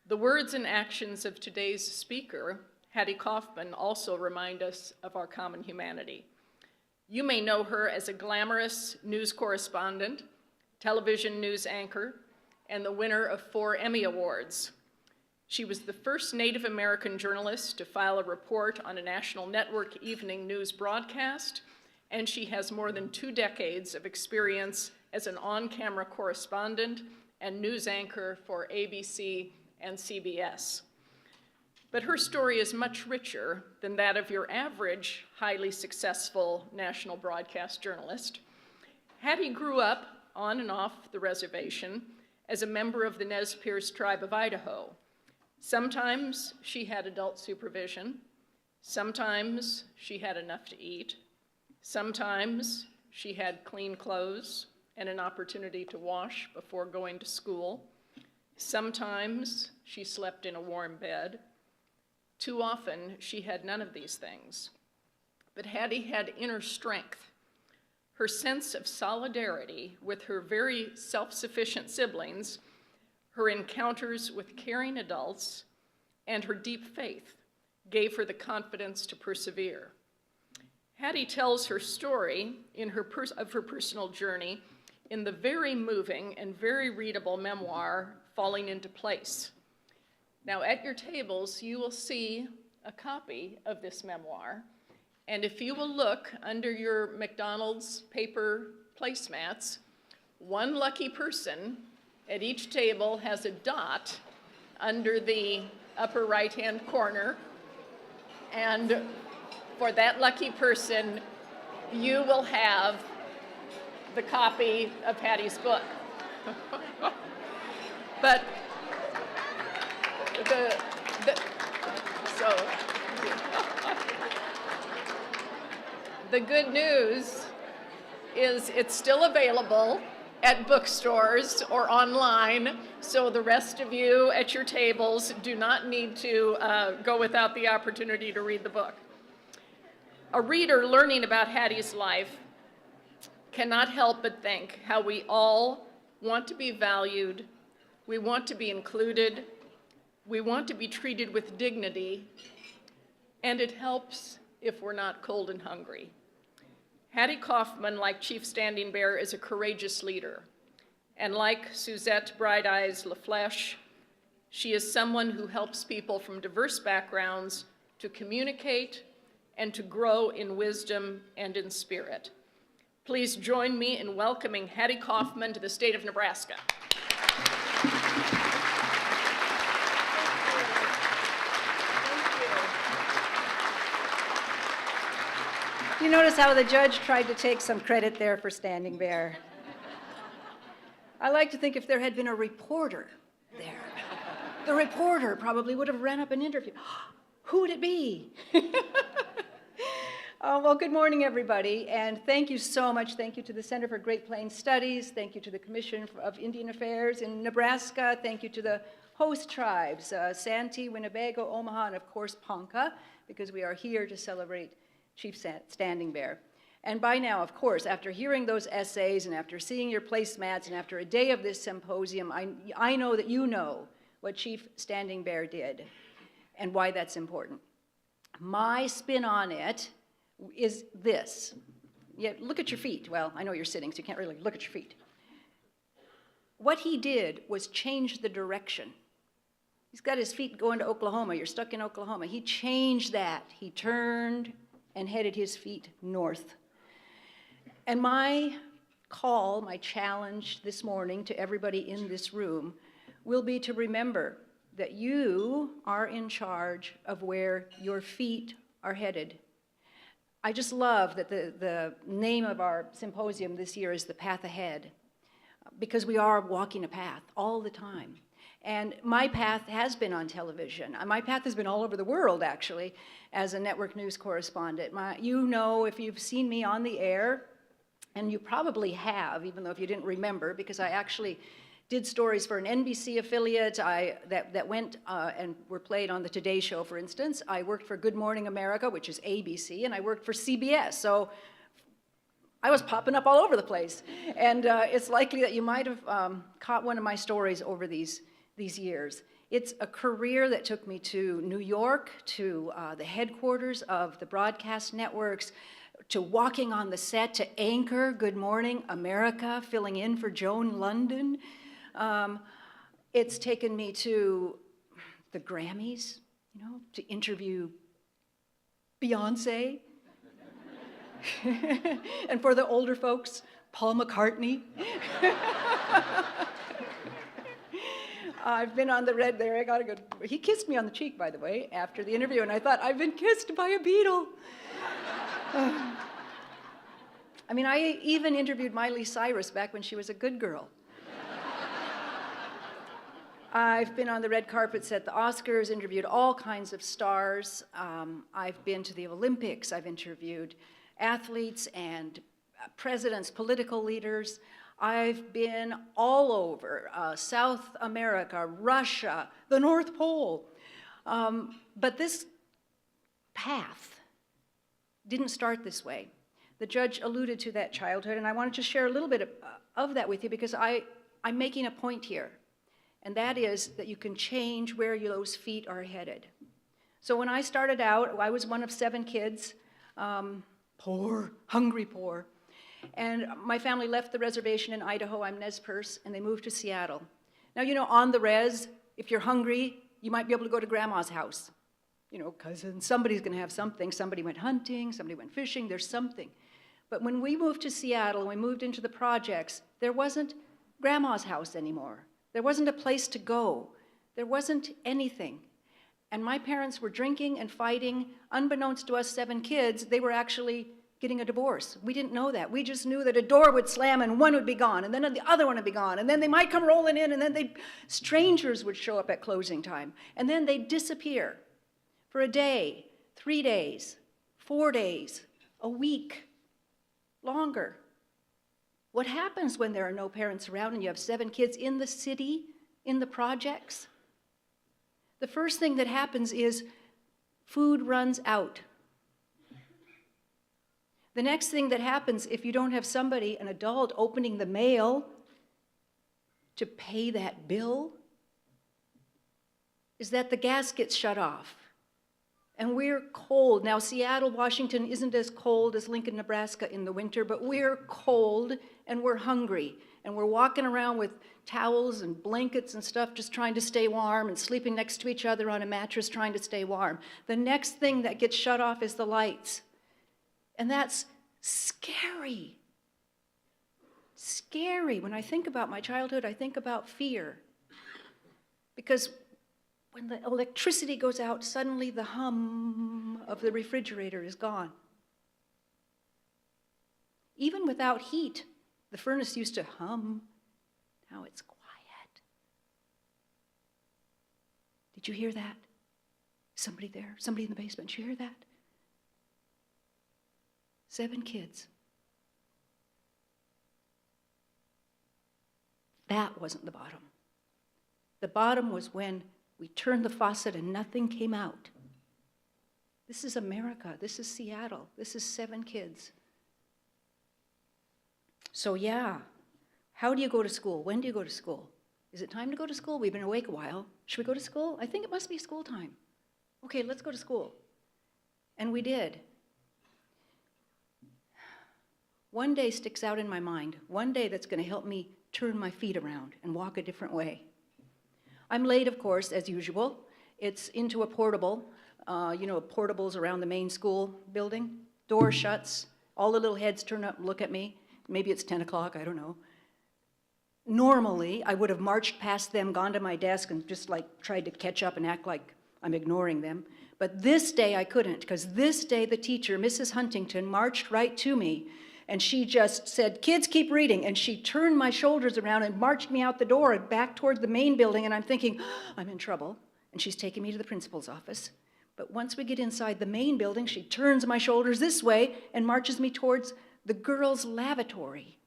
The words and actions of today's speaker, Hattie Kauffman, also remind us of our common humanity. You may know her as a glamorous news correspondent, television news anchor, and the winner of 4 Emmy Awards. She was the first Native American journalist to file a report on a national network evening news broadcast, and she has more than 2 decades of experience as an on-camera correspondent and news anchor for ABC and CBS. But her story is much richer than that of your average highly successful national broadcast journalist. Hattie grew up on and off the reservation as a member of the Nez Perce tribe of Idaho. Sometimes she had adult supervision. Sometimes she had enough to eat. Sometimes she had clean clothes and an opportunity to wash before going to school. Sometimes she slept in a warm bed. Too often she had none of these things. But Hattie had inner strength. Her sense of solidarity with her very self-sufficient siblings, her encounters with caring adults, and her deep faith gave her the confidence to persevere. Hattie tells her story of her personal journey in the very moving and very readable memoir, Falling into Place. Now, at your tables, you will see a copy of this memoir, and if you will look under your McDonald's paper placemats, one lucky person at each table has a dot under the upper right-hand corner, and for that lucky person, you will have the copy of Hattie's book. But the good news is it's still available at bookstores or online, so the rest of you at your tables do not need to go without the opportunity to read the book. A reader learning about Hattie's life cannot help but think how we all want to be valued, we want to be included, we want to be treated with dignity, and it helps if we're not cold and hungry. Hattie Kauffman, like Chief Standing Bear, is a courageous leader. And like Suzette Bright Eyes LaFlèche, she is someone who helps people from diverse backgrounds to communicate and to grow in wisdom and in spirit. Please join me in welcoming Hattie Kauffman to the state of Nebraska. You notice how the judge tried to take some credit there for Standing Bear. I like to think if there had been a reporter there, the reporter probably would have ran up an interview. Who would it be? Well, good morning, everybody, and thank you so much. Thank you to the Center for Great Plains Studies. Thank you to the Commission of Indian Affairs in Nebraska. Thank you to the host tribes, SANTEE, Winnebago, Omaha, and of course, Ponca, because we are here to celebrate Chief Standing Bear. And by now, of course, after hearing those essays and after seeing your placemats and after a day of this symposium, I know that you know what Chief Standing Bear did and why that's important. My spin on it is this. Yeah, look at your feet. Well, I know you're sitting, so you can't really look at your feet. what he did was change the direction. He's got his feet going to Oklahoma. You're stuck in Oklahoma. He changed that. He turned and headed his feet north. And my call, my challenge this morning to everybody in this room will be to remember that you are in charge of where your feet are headed. I just love that the name of our symposium this year is The Path Ahead, because we are walking a path all the time. And my path has been on television. My path has been all over the world, actually, as a network news correspondent. You know, if you've seen me on the air, and you probably have, even though if you didn't remember, because I actually did stories for an NBC affiliate that went and were played on the Today Show, for instance. I worked for Good Morning America, which is ABC, and I worked for CBS. So I was popping up all over the place. And it's likely that you might have caught one of my stories over these years. It's a career that took me to New York, to the headquarters of the broadcast networks, to walking on the set, to anchor Good Morning America, filling in for Joan London. It's taken me to the Grammys, you know, to interview Beyonce. And for the older folks, Paul McCartney. I've been on the red there. I got a good. He kissed me on the cheek, by the way, after the interview, and I thought, I've been kissed by a Beatle. I mean, I even interviewed Miley Cyrus back when she was a good girl. I've been on the red carpets at the Oscars, interviewed all kinds of stars. I've been to the Olympics. I've interviewed athletes and presidents, political leaders. I've been all over South America, Russia, the North Pole. But this path didn't start this way. The judge alluded to that childhood, and I wanted to share a little bit of that with you because I'm making a point here, and that is that you can change where those feet are headed. So when I started out, I was one of 7 kids, poor, hungry poor. And my family left the reservation in Idaho, I'm Nez Perce, and they moved to Seattle. Now, you know, on the res, if you're hungry, you might be able to go to grandma's house. You know, cousin, somebody's gonna have something. Somebody went hunting, somebody went fishing, there's something. But when we moved to Seattle, and we moved into the projects, there wasn't grandma's house anymore. There wasn't a place to go. There wasn't anything. And my parents were drinking and fighting. Unbeknownst to us 7 kids, they were actually getting a divorce. We didn't know that. We just knew that a door would slam and one would be gone, and then the other one would be gone, and then they might come rolling in, and then strangers would show up at closing time, and then they'd disappear for a day, 3 days, 4 days, a week, longer. What happens when there are no parents around and you have 7 kids in the city, in the projects? The first thing that happens is food runs out. The next thing that happens, if you don't have somebody, an adult, opening the mail to pay that bill, is that the gas gets shut off. And we're cold. Now, Seattle, Washington isn't as cold as Lincoln, Nebraska in the winter, but we're cold and we're hungry. And we're walking around with towels and blankets and stuff, just trying to stay warm, and sleeping next to each other on a mattress, trying to stay warm. The next thing that gets shut off is the lights. And that's scary. Scary. When I think about my childhood, I think about fear. Because when the electricity goes out, suddenly the hum of the refrigerator is gone. Even without heat, the furnace used to hum. Now it's quiet. Did you hear that? Somebody there? Somebody in the basement? Did you hear that? 7 kids. That wasn't the bottom. The bottom was when we turned the faucet and nothing came out. This is America. This is Seattle. This is 7 kids. So yeah, how do you go to school? When do you go to school? Is it time to go to school? We've been awake a while. Should we go to school? I think it must be school time. Okay, let's go to school. And we did. One day sticks out in my mind. One day that's going to help me turn my feet around and walk a different way. I'm late, of course, as usual. It's into a portable, portables around the main school building. Door shuts, all the little heads turn up and look at me. Maybe it's 10 o'clock, I don't know. Normally, I would have marched past them, gone to my desk, and just like tried to catch up and act like I'm ignoring them. But this day I couldn't, because this day the teacher, Mrs. Huntington, marched right to me, and she just said, "Kids, keep reading." And she turned my shoulders around and marched me out the door and back toward the main building, and I'm thinking, I'm in trouble. And she's taking me to the principal's office. But once we get inside the main building, she turns my shoulders this way and marches me towards the girls' lavatory.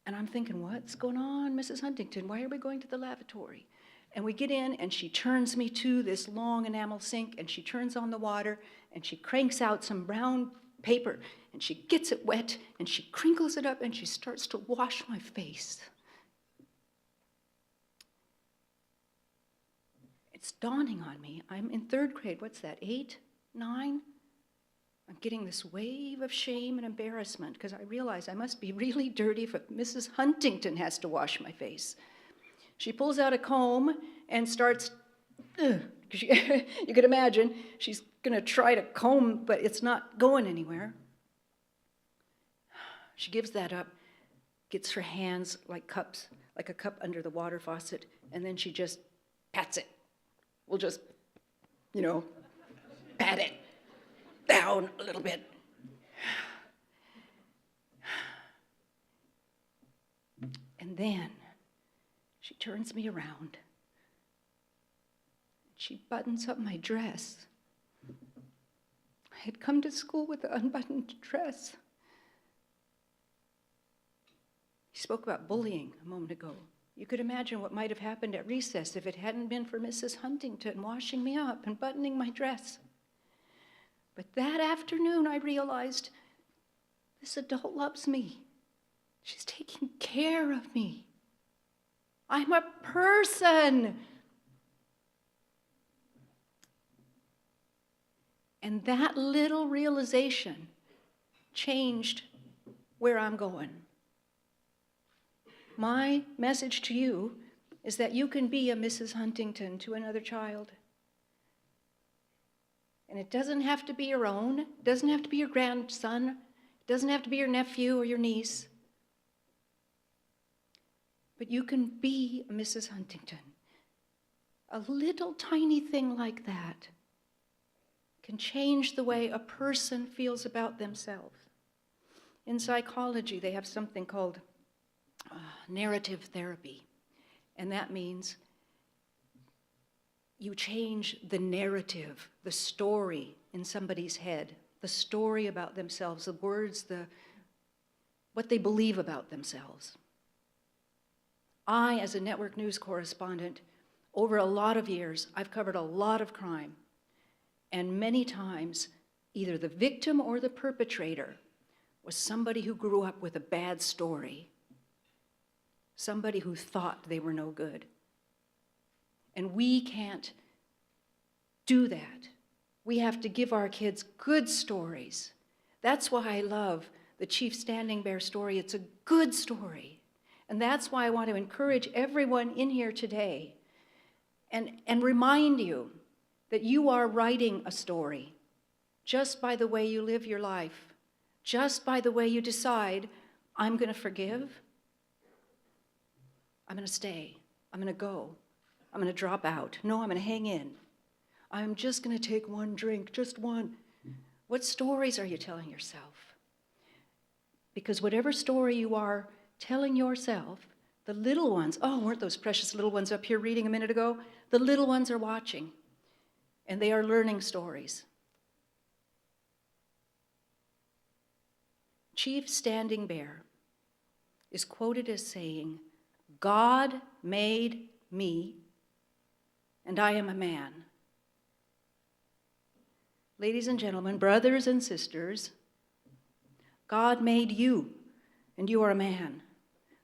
And I'm thinking, what's going on, Mrs. Huntington? Why are we going to the lavatory? And we get in, and she turns me to this long enamel sink, and she turns on the water, and she cranks out some brown paper, and she gets it wet, and she crinkles it up, and she starts to wash my face. It's dawning on me. I'm in 3rd grade. What's that, 8, 9? I'm getting this wave of shame and embarrassment because I realize I must be really dirty if Mrs. Huntington has to wash my face. She pulls out a comb and starts, because you can imagine, she's going to try to comb, but it's not going anywhere. She gives that up, gets her hands like cups, like a cup under the water faucet, and then she just pats it. We'll just, pat it down a little bit. And then she turns me around. She buttons up my dress. I had come to school with an unbuttoned dress. He spoke about bullying a moment ago. You could imagine what might have happened at recess if it hadn't been for Mrs. Huntington washing me up and buttoning my dress. But that afternoon, I realized this adult loves me. She's taking care of me. I'm a person. And that little realization changed where I'm going. My message to you is that you can be a Mrs. Huntington to another child. And it doesn't have to be your own. It doesn't have to be your grandson. It doesn't have to be your nephew or your niece. But you can be a Mrs. Huntington. A little tiny thing like that can change the way a person feels about themselves. In psychology, they have something called narrative therapy. And that means you change the narrative, the story in somebody's head, the story about themselves, the words, what they believe about themselves. I, as a network news correspondent, over a lot of years, I've covered a lot of crime. And many times, either the victim or the perpetrator was somebody who grew up with a bad story, somebody who thought they were no good. And we can't do that. We have to give our kids good stories. That's why I love the Chief Standing Bear story. It's a good story. And that's why I want to encourage everyone in here today and remind you that you are writing a story just by the way you live your life, just by the way you decide, I'm going to forgive, I'm going to stay, I'm going to go, I'm going to drop out. No, I'm going to hang in. I'm just going to take one drink, just one. What stories are you telling yourself? Because whatever story you are telling yourself, the little ones, oh, weren't those precious little ones up here reading a minute ago? The little ones are watching, and they are learning stories. Chief Standing Bear is quoted as saying, "God made me, and I am a man." Ladies and gentlemen, brothers and sisters, God made you, and you are a man.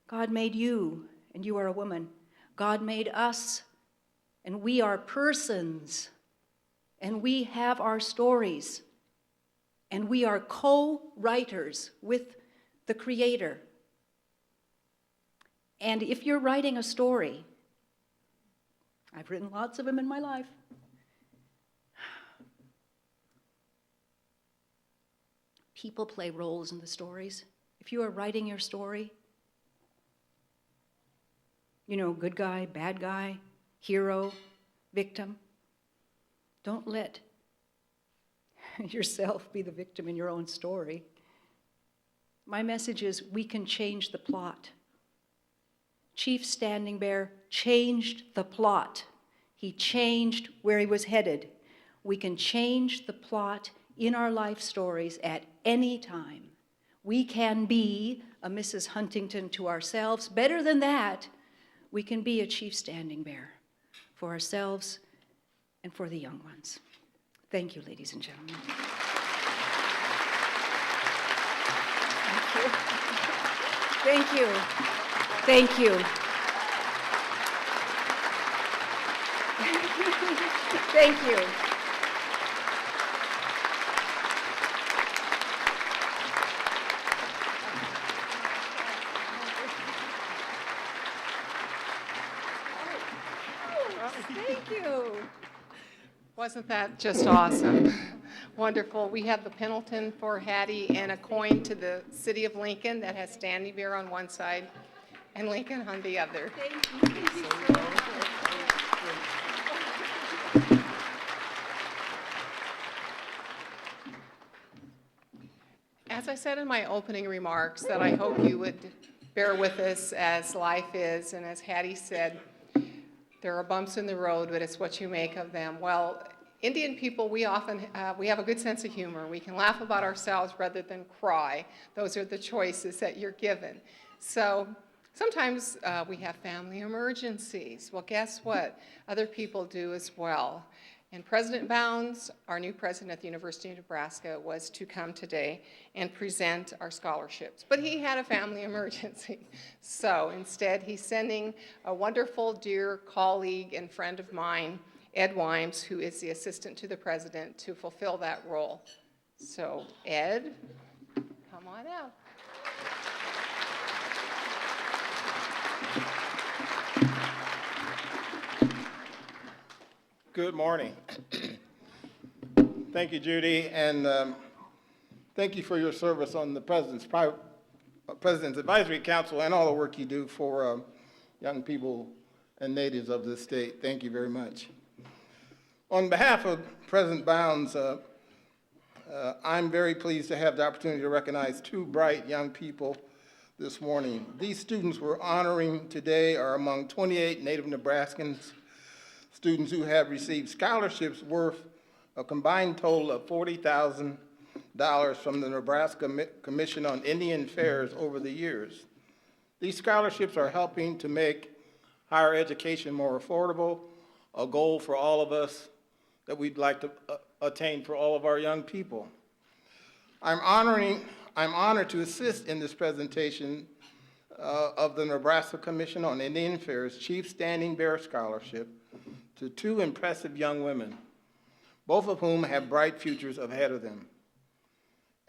God made you, and you are a woman. God made us, and we are persons, and we have our stories, and we are co-writers with the Creator. And if you're writing a story, I've written lots of them in my life, people play roles in the stories. If you are writing your story, you know, good guy, bad guy, hero, victim, don't let yourself be the victim in your own story. My message is we can change the plot. Chief Standing Bear changed the plot. He changed where he was headed. We can change the plot in our life stories at any time. We can be a Mrs. Huntington to ourselves. Better than that, we can be a Chief Standing Bear for ourselves and for the young ones. Thank you, ladies and gentlemen. Thank you. Thank you. Thank you. Thank you. Wasn't that just awesome? Wonderful. We have the Pendleton for Hattie and a coin to the city of Lincoln that has Standing Bear on one side and Lincoln on the other. Thank you. Thank you so much. As I said in my opening remarks, that I hope you would bear with us as life is, and as Hattie said, there are bumps in the road, but it's what you make of them. Well, Indian people, we often we have a good sense of humor. We can laugh about ourselves rather than cry. Those are the choices that you're given. So sometimes we have family emergencies. Well, guess what? Other people do as well. And President Bounds, our new president at the University of Nebraska, was to come today and present our scholarships. But he had a family emergency. So instead, he's sending a wonderful, dear colleague and friend of mine, Ed Wimes, who is the assistant to the president, to fulfill that role. So, Ed, come on out. Good morning. Thank you, Judy, and thank you for your service on the President's Advisory Council and all the work you do for young people and natives of this state. Thank you very much. On behalf of President Bounds, I'm very pleased to have the opportunity to recognize two bright young people this morning. These students we're honoring today are among 28 Native Nebraskans, students who have received scholarships worth a combined total of $40,000 from the Nebraska Commission on Indian Affairs over the years. These scholarships are helping to make higher education more affordable, a goal for all of us that we'd like to attain for all of our young people. I'm honored to assist in this presentation of the Nebraska Commission on Indian Affairs Chief Standing Bear Scholarship to two impressive young women, both of whom have bright futures ahead of them.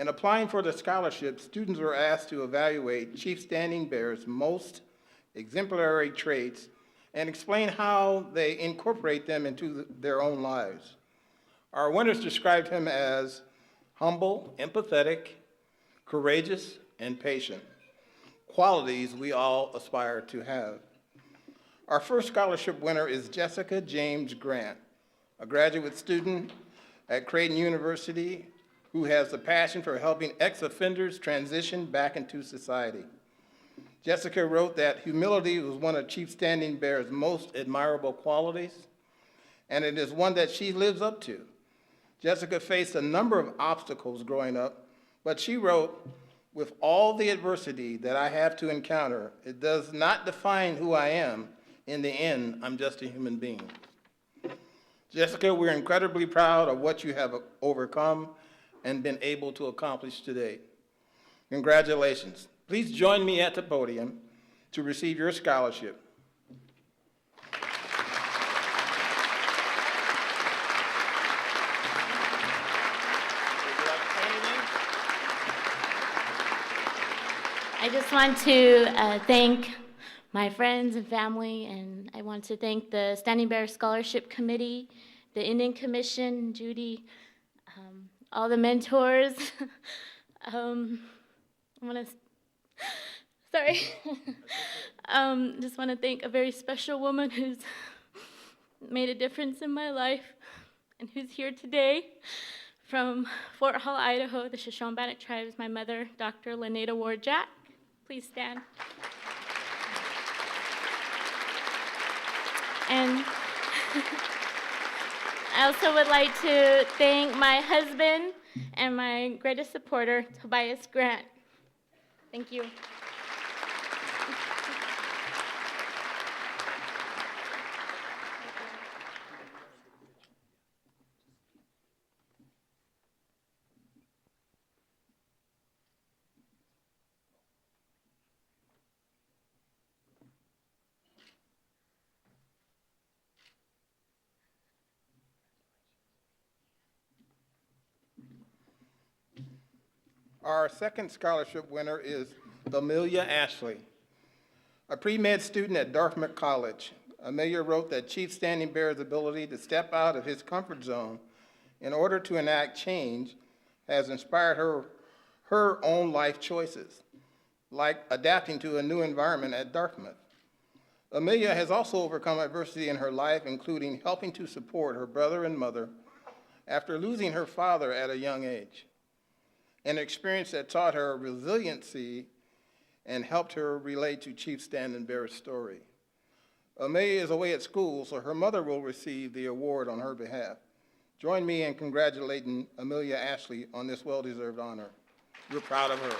In applying for the scholarship, students were asked to evaluate Chief Standing Bear's most exemplary traits and explain how they incorporate them into their own lives. Our winners described him as humble, empathetic, courageous, and patient, qualities we all aspire to have. Our first scholarship winner is Jessica James Grant, a graduate student at Creighton University who has a passion for helping ex-offenders transition back into society. Jessica wrote that humility was one of Chief Standing Bear's most admirable qualities, and it is one that she lives up to. Jessica faced a number of obstacles growing up, but she wrote, "With all the adversity that I have to encounter, it does not define who I am. In the end, I'm just a human being." Jessica, we're incredibly proud of what you have overcome and been able to accomplish today. Congratulations. Please join me at the podium to receive your scholarship. I just want to thank my friends and family, and I want to thank the Standing Bear Scholarship Committee, the Indian Commission, Judy, all the mentors. Just want to thank a very special woman who's made a difference in my life and who's here today from Fort Hall, Idaho, the Shoshone-Bannock tribes, my mother, Dr. Lynetta Ward-Jack. Please stand. And I also would like to thank my husband and my greatest supporter, Tobias Grant. Thank you. Our second scholarship winner is Amelia Ashley, a pre-med student at Dartmouth College. Amelia wrote that Chief Standing Bear's ability to step out of his comfort zone in order to enact change has inspired her own life choices, like adapting to a new environment at Dartmouth. Amelia has also overcome adversity in her life, including helping to support her brother and mother after losing her father at a young age, an experience that taught her resiliency and helped her relate to Chief Standing Bear's story. Amelia is away at school, so her mother will receive the award on her behalf. Join me in congratulating Amelia Ashley on this well-deserved honor. We're proud of her.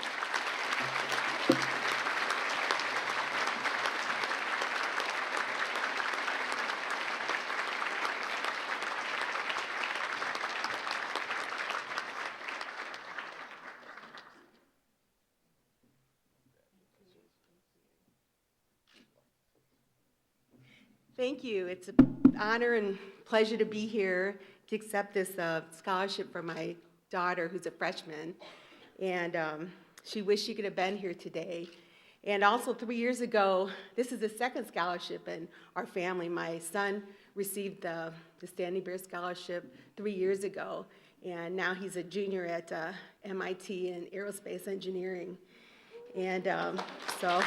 Thank you. It's an honor and pleasure to be here to accept this scholarship for my daughter, who's a freshman. And she wished she could have been here today. And also 3 years ago, this is the second scholarship in our family. My son received the Standing Bear Scholarship 3 years ago. And now he's a junior at MIT in aerospace engineering. And so...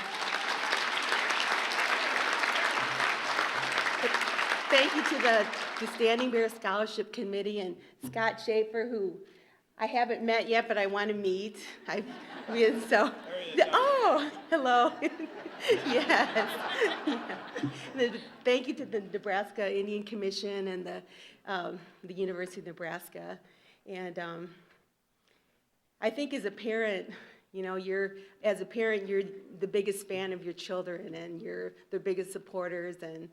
Thank you to the Standing Bear Scholarship Committee and Scott Schaefer, who I haven't met yet, but I want to meet. Oh, hello. Yes. Yeah. Thank you to the Nebraska Indian Commission and the University of Nebraska. And I think as a parent, you're the biggest fan of your children, and you're their biggest supporters, and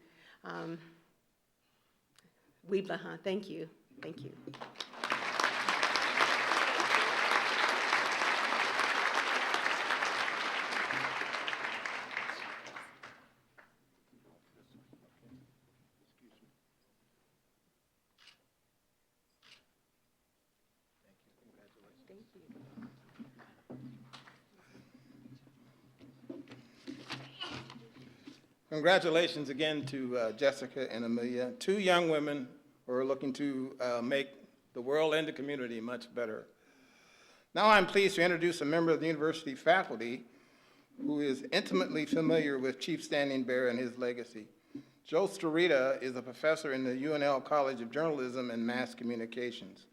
thank you. Thank you. Congratulations again to Jessica and Amelia, two young women who are looking to make the world and the community much better. Now I'm pleased to introduce a member of the university faculty who is intimately familiar with Chief Standing Bear and his legacy. Joe Starita is a professor in the UNL College of Journalism and Mass Communications.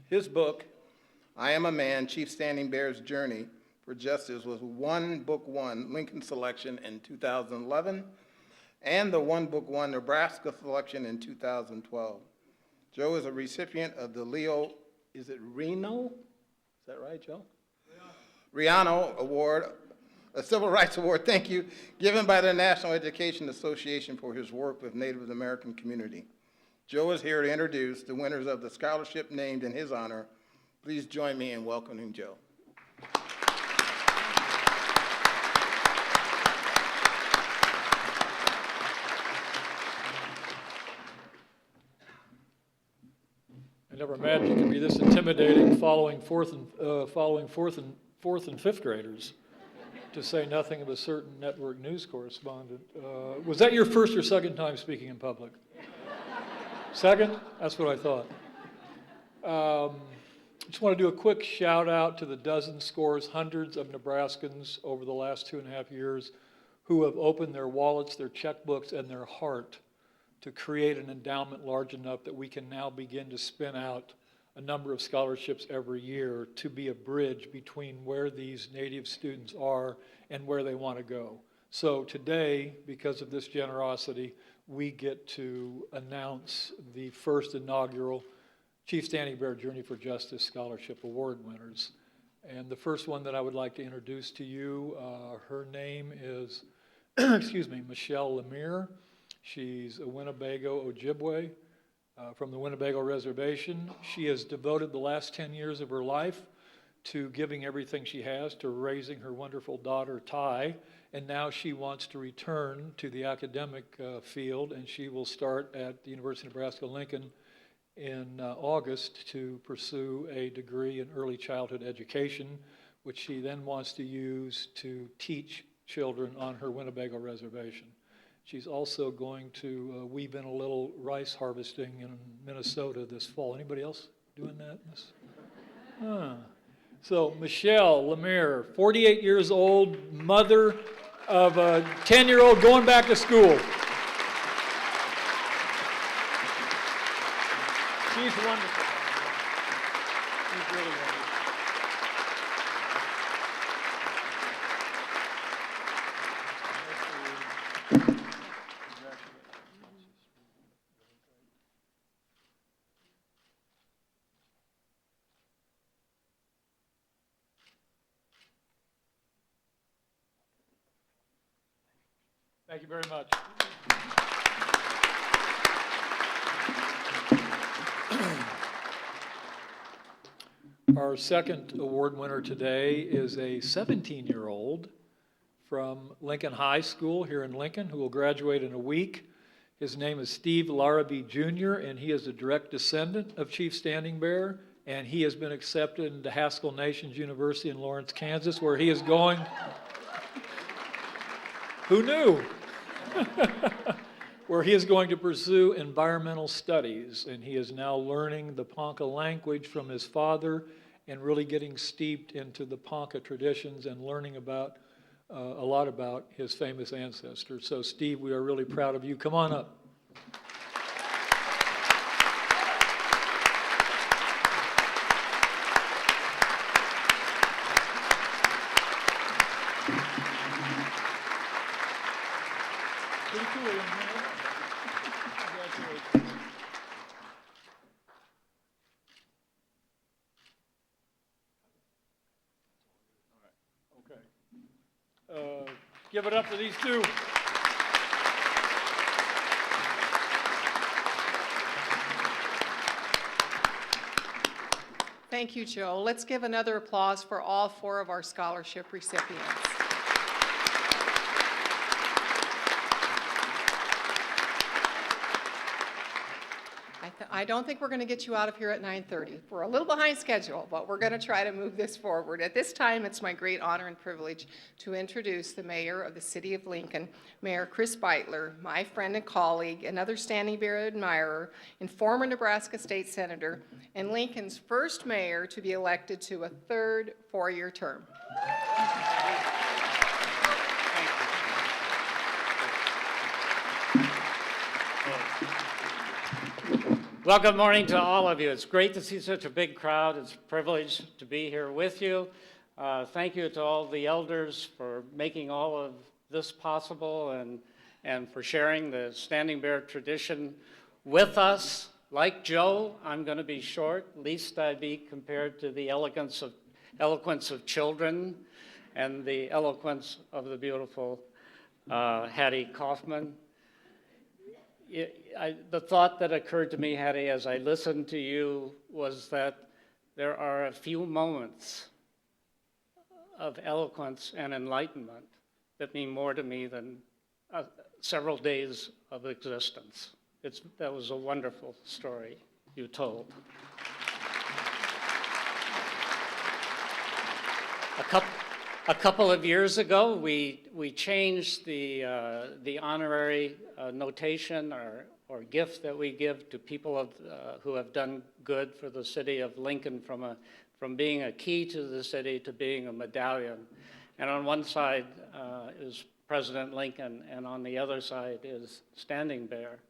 His book, I Am a Man, Chief Standing Bear's Journey for Justice, was Book One Lincoln Selection in 2011, and the Book One Nebraska Selection in 2012. Joe is a recipient of the is it Reno? Is that right, Joe? Riano Award, a Civil Rights Award, thank you, given by the National Education Association for his work with Native American community. Joe is here to introduce the winners of the scholarship named in his honor. Please join me in welcoming Joe. I never imagined it could be this intimidating following fourth and fifth graders. to say nothing of a certain network news correspondent. Was that your first or second time speaking in public? Second? That's what I thought. Just want to do a quick shout out to the dozens, scores, hundreds of Nebraskans over the last 2.5 years who have opened their wallets, their checkbooks, and their heart to create an endowment large enough that we can now begin to spin out a number of scholarships every year to be a bridge between where these Native students are and where they want to go. So today, because of this generosity, we get to announce the first inaugural Chief Standing Bear Journey for Justice Scholarship Award winners. And the first one that I would like to introduce to you, her name is, excuse me, Michelle Lemire. She's a Winnebago Ojibwe from the Winnebago Reservation. She has devoted the last 10 years of her life to giving everything she has to raising her wonderful daughter, Ty, and now she wants to return to the academic field, and she will start at the University of Nebraska-Lincoln in August to pursue a degree in early childhood education, which she then wants to use to teach children on her Winnebago Reservation. She's also going to weave in a little rice harvesting in Minnesota this fall. Anybody else doing that? So Michelle Lemire, 48 years old, mother of a 10-year-old going back to school. She's wonderful. She's really wonderful. Thank you very much. Our second award winner today is a 17-year-old from Lincoln High School here in Lincoln who will graduate in a week. His name is Steve Larrabee Jr., and he is a direct descendant of Chief Standing Bear, and he has been accepted into Haskell Nations University in Lawrence, Kansas, where he is going. Who knew? Where he is going to pursue environmental studies, and he is now learning the Ponca language from his father and really getting steeped into the Ponca traditions and learning about a lot about his famous ancestors. So Steve, we are really proud of you. Come on up. Pretty cool, isn't it? Congratulations. Okay. Give it up to these two. Thank you, Joe. Let's give another applause for all 4 of our scholarship recipients. I don't think we're going to get you out of here at 9:30. We're a little behind schedule, but we're going to try to move this forward. At this time, it's my great honor and privilege to introduce the mayor of the city of Lincoln, Mayor Chris Beitler, my friend and colleague, another Standing Bear admirer, and former Nebraska state senator, and Lincoln's first mayor to be elected to a 3rd 4-year term. Well, good morning to all of you. It's great to see such a big crowd. It's a privilege to be here with you. Thank you to all the elders for making all of this possible and for sharing the Standing Bear tradition with us. Like Joe, I'm going to be short, least I be compared to the eloquence of children and the eloquence of the beautiful Hattie Kauffman. The thought that occurred to me, Hattie, as I listened to you was that there are a few moments of eloquence and enlightenment that mean more to me than several days of existence. That was a wonderful story you told. A couple of years ago, we changed the honorary notation or gift that we give to people who have done good for the city of Lincoln from being a key to the city to being a medallion. And on one side is President Lincoln, and on the other side is Standing Bear.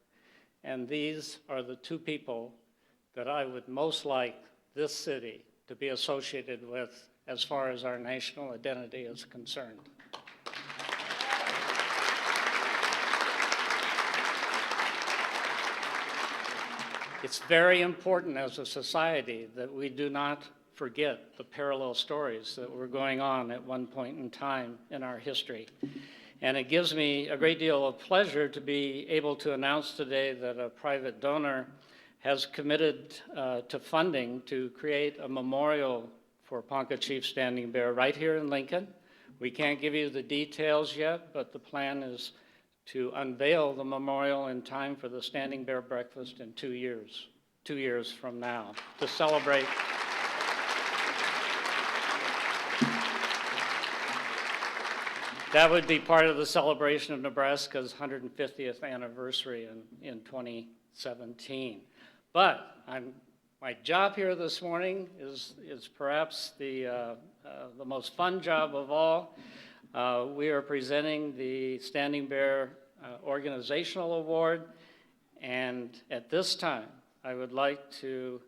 And these are the two people that I would most like this city to be associated with as far as our national identity is concerned. It's very important as a society that we do not forget the parallel stories that were going on at one point in time in our history. And it gives me a great deal of pleasure to be able to announce today that a private donor has committed to funding to create a memorial for Ponca Chief Standing Bear right here in Lincoln. We can't give you the details yet, but the plan is to unveil the memorial in time for the Standing Bear Breakfast in 2 years from now, to celebrate that would be part of the celebration of Nebraska's 150th anniversary in 2017. But my job here this morning is perhaps the most fun job of all. We are presenting the Standing Bear Organizational Award, and at this time, I would like to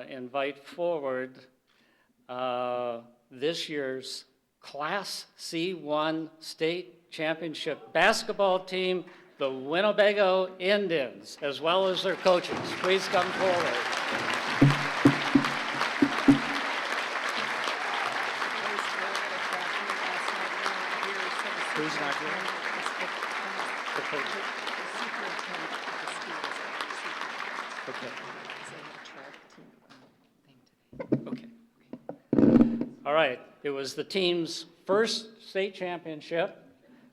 invite forward this year's Class C1 State Championship basketball team, the Winnebago Indians, as well as their coaches. Please come forward. Who's not here? The coaches? Okay. Okay. All right. It was the team's first state championship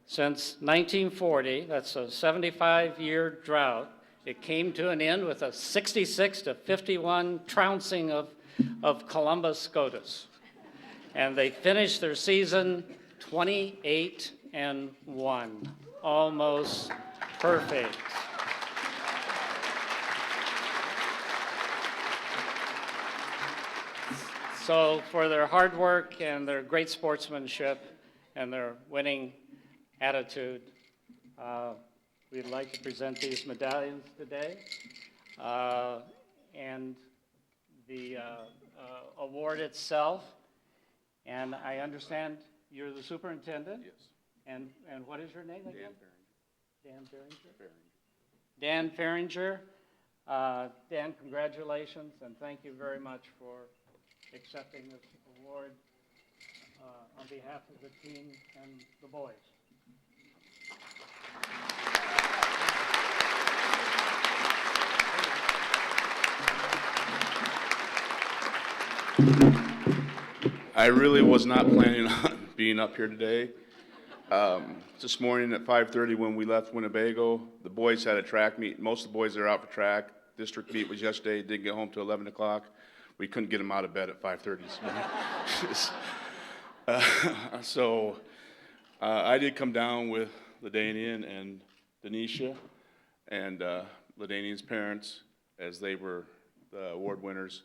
since 1940. That's a 75-year drought. It came to an end with a 66-51 trouncing of Columbus SCOTUS. And they finished their season 28-1, almost perfect. So for their hard work and their great sportsmanship and their winning attitude, we'd like to present these medallions today. And the award itself, and I understand you're the superintendent? Yes. And what is your name again? Dan Faringer. Dan Faringer. Dan, congratulations, and thank you very much for accepting this award on behalf of the team and the boys. I really was not planning on being up here today. This morning at 5:30 when we left Winnebago, the boys had a track meet. Most of the boys are out for track. District meet was yesterday, didn't get home till 11 o'clock. We couldn't get them out of bed at 5:30 this morning. So I did come down with LaDanian and Denisha and LaDanian's parents, as they were the award winners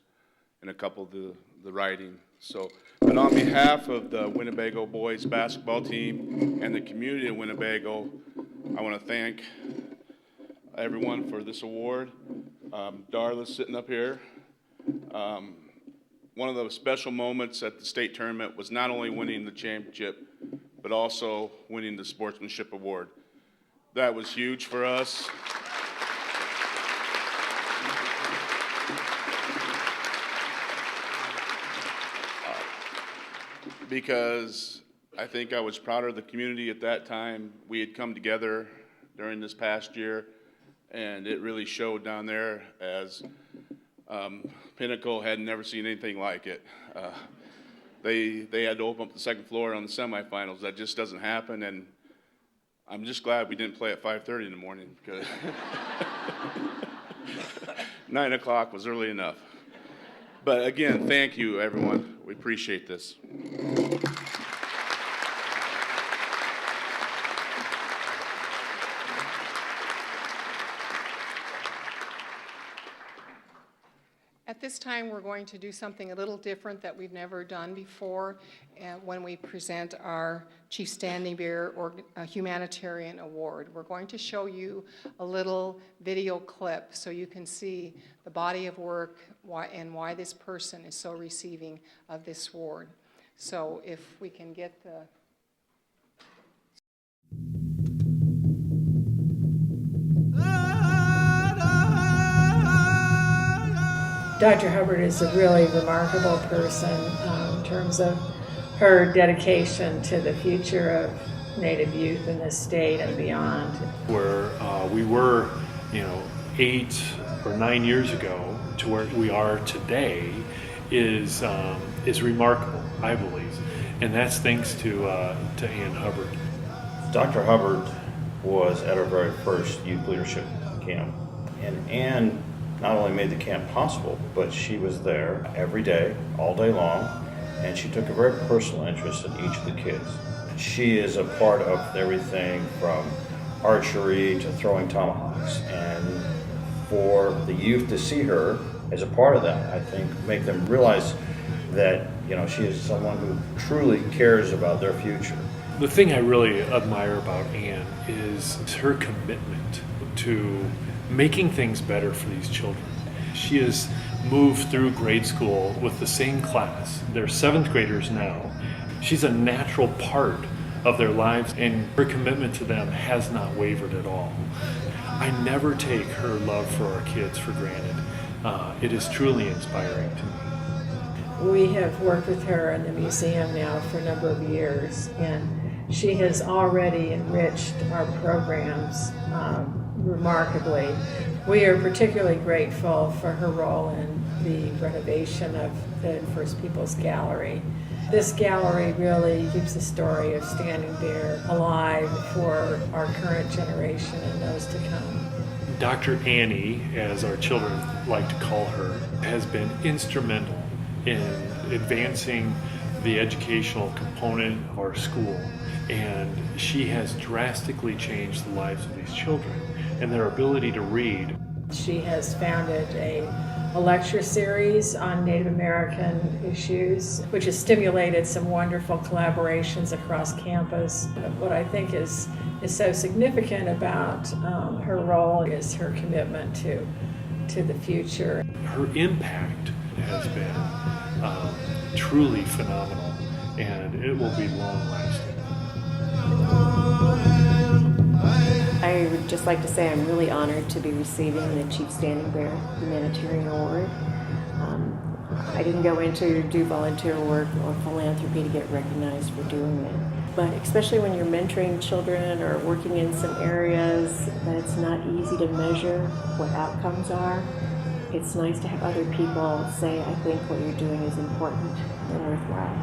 and a couple of the riding. So, but on behalf of the Winnebago boys basketball team and the community of Winnebago, I want to thank everyone for this award. Darla's sitting up here. One of the special moments at the state tournament was not only winning the championship, but also winning the sportsmanship award. That was huge for us. Because I think I was proud of the community at that time. We had come together during this past year, and it really showed down there, as Pinnacle had never seen anything like it. They had to open up the second floor on the semifinals. That just doesn't happen, and I'm just glad we didn't play at 5:30 in the morning, because 9 o'clock was early enough. But again, thank you, everyone. We appreciate this. At this time, we're going to do something a little different that we've never done before when we present our Chief Standing Bearer or Humanitarian Award. We're going to show you a little video clip so you can see the body of work and why this person is so receiving of this award. So if we can get the... Dr. Hubbard is a really remarkable person in terms of her dedication to the future of Native youth in this state and beyond. Where we were, 8 or 9 years ago to where we are today is remarkable, I believe, and that's thanks to Ann Hubbard. Dr. Hubbard was at our very first youth leadership camp, and Ann not only made the camp possible, but she was there every day, all day long, and she took a very personal interest in each of the kids. She is a part of everything from archery to throwing tomahawks, and for the youth to see her as a part of that, I think make them realize that she is someone who truly cares about their future. The thing I really admire about Ann is her commitment to making things better for these children. She has moved through grade school with the same class. They're 7th graders now. She's a natural part of their lives, and her commitment to them has not wavered at all. I never take her love for our kids for granted. It is truly inspiring to me. We have worked with her in the museum now for a number of years, and she has already enriched our programs remarkably. We are particularly grateful for her role in the renovation of the First Peoples Gallery. This gallery really keeps the story of Standing Bear alive for our current generation and those to come. Dr. Annie, as our children like to call her, has been instrumental in advancing the educational component of our school, and she has drastically changed the lives of these children and their ability to read. She has founded a lecture series on Native American issues, which has stimulated some wonderful collaborations across campus. What I think is so significant about her role is her commitment to the future. Her impact has been truly phenomenal, and it will be long-lasting. I would just like to say I'm really honored to be receiving the Chief Standing Bear Humanitarian Award. I didn't go in to do volunteer work or philanthropy to get recognized for doing it. But especially when you're mentoring children or working in some areas that it's not easy to measure what outcomes are, it's nice to have other people say, I think what you're doing is important and worthwhile.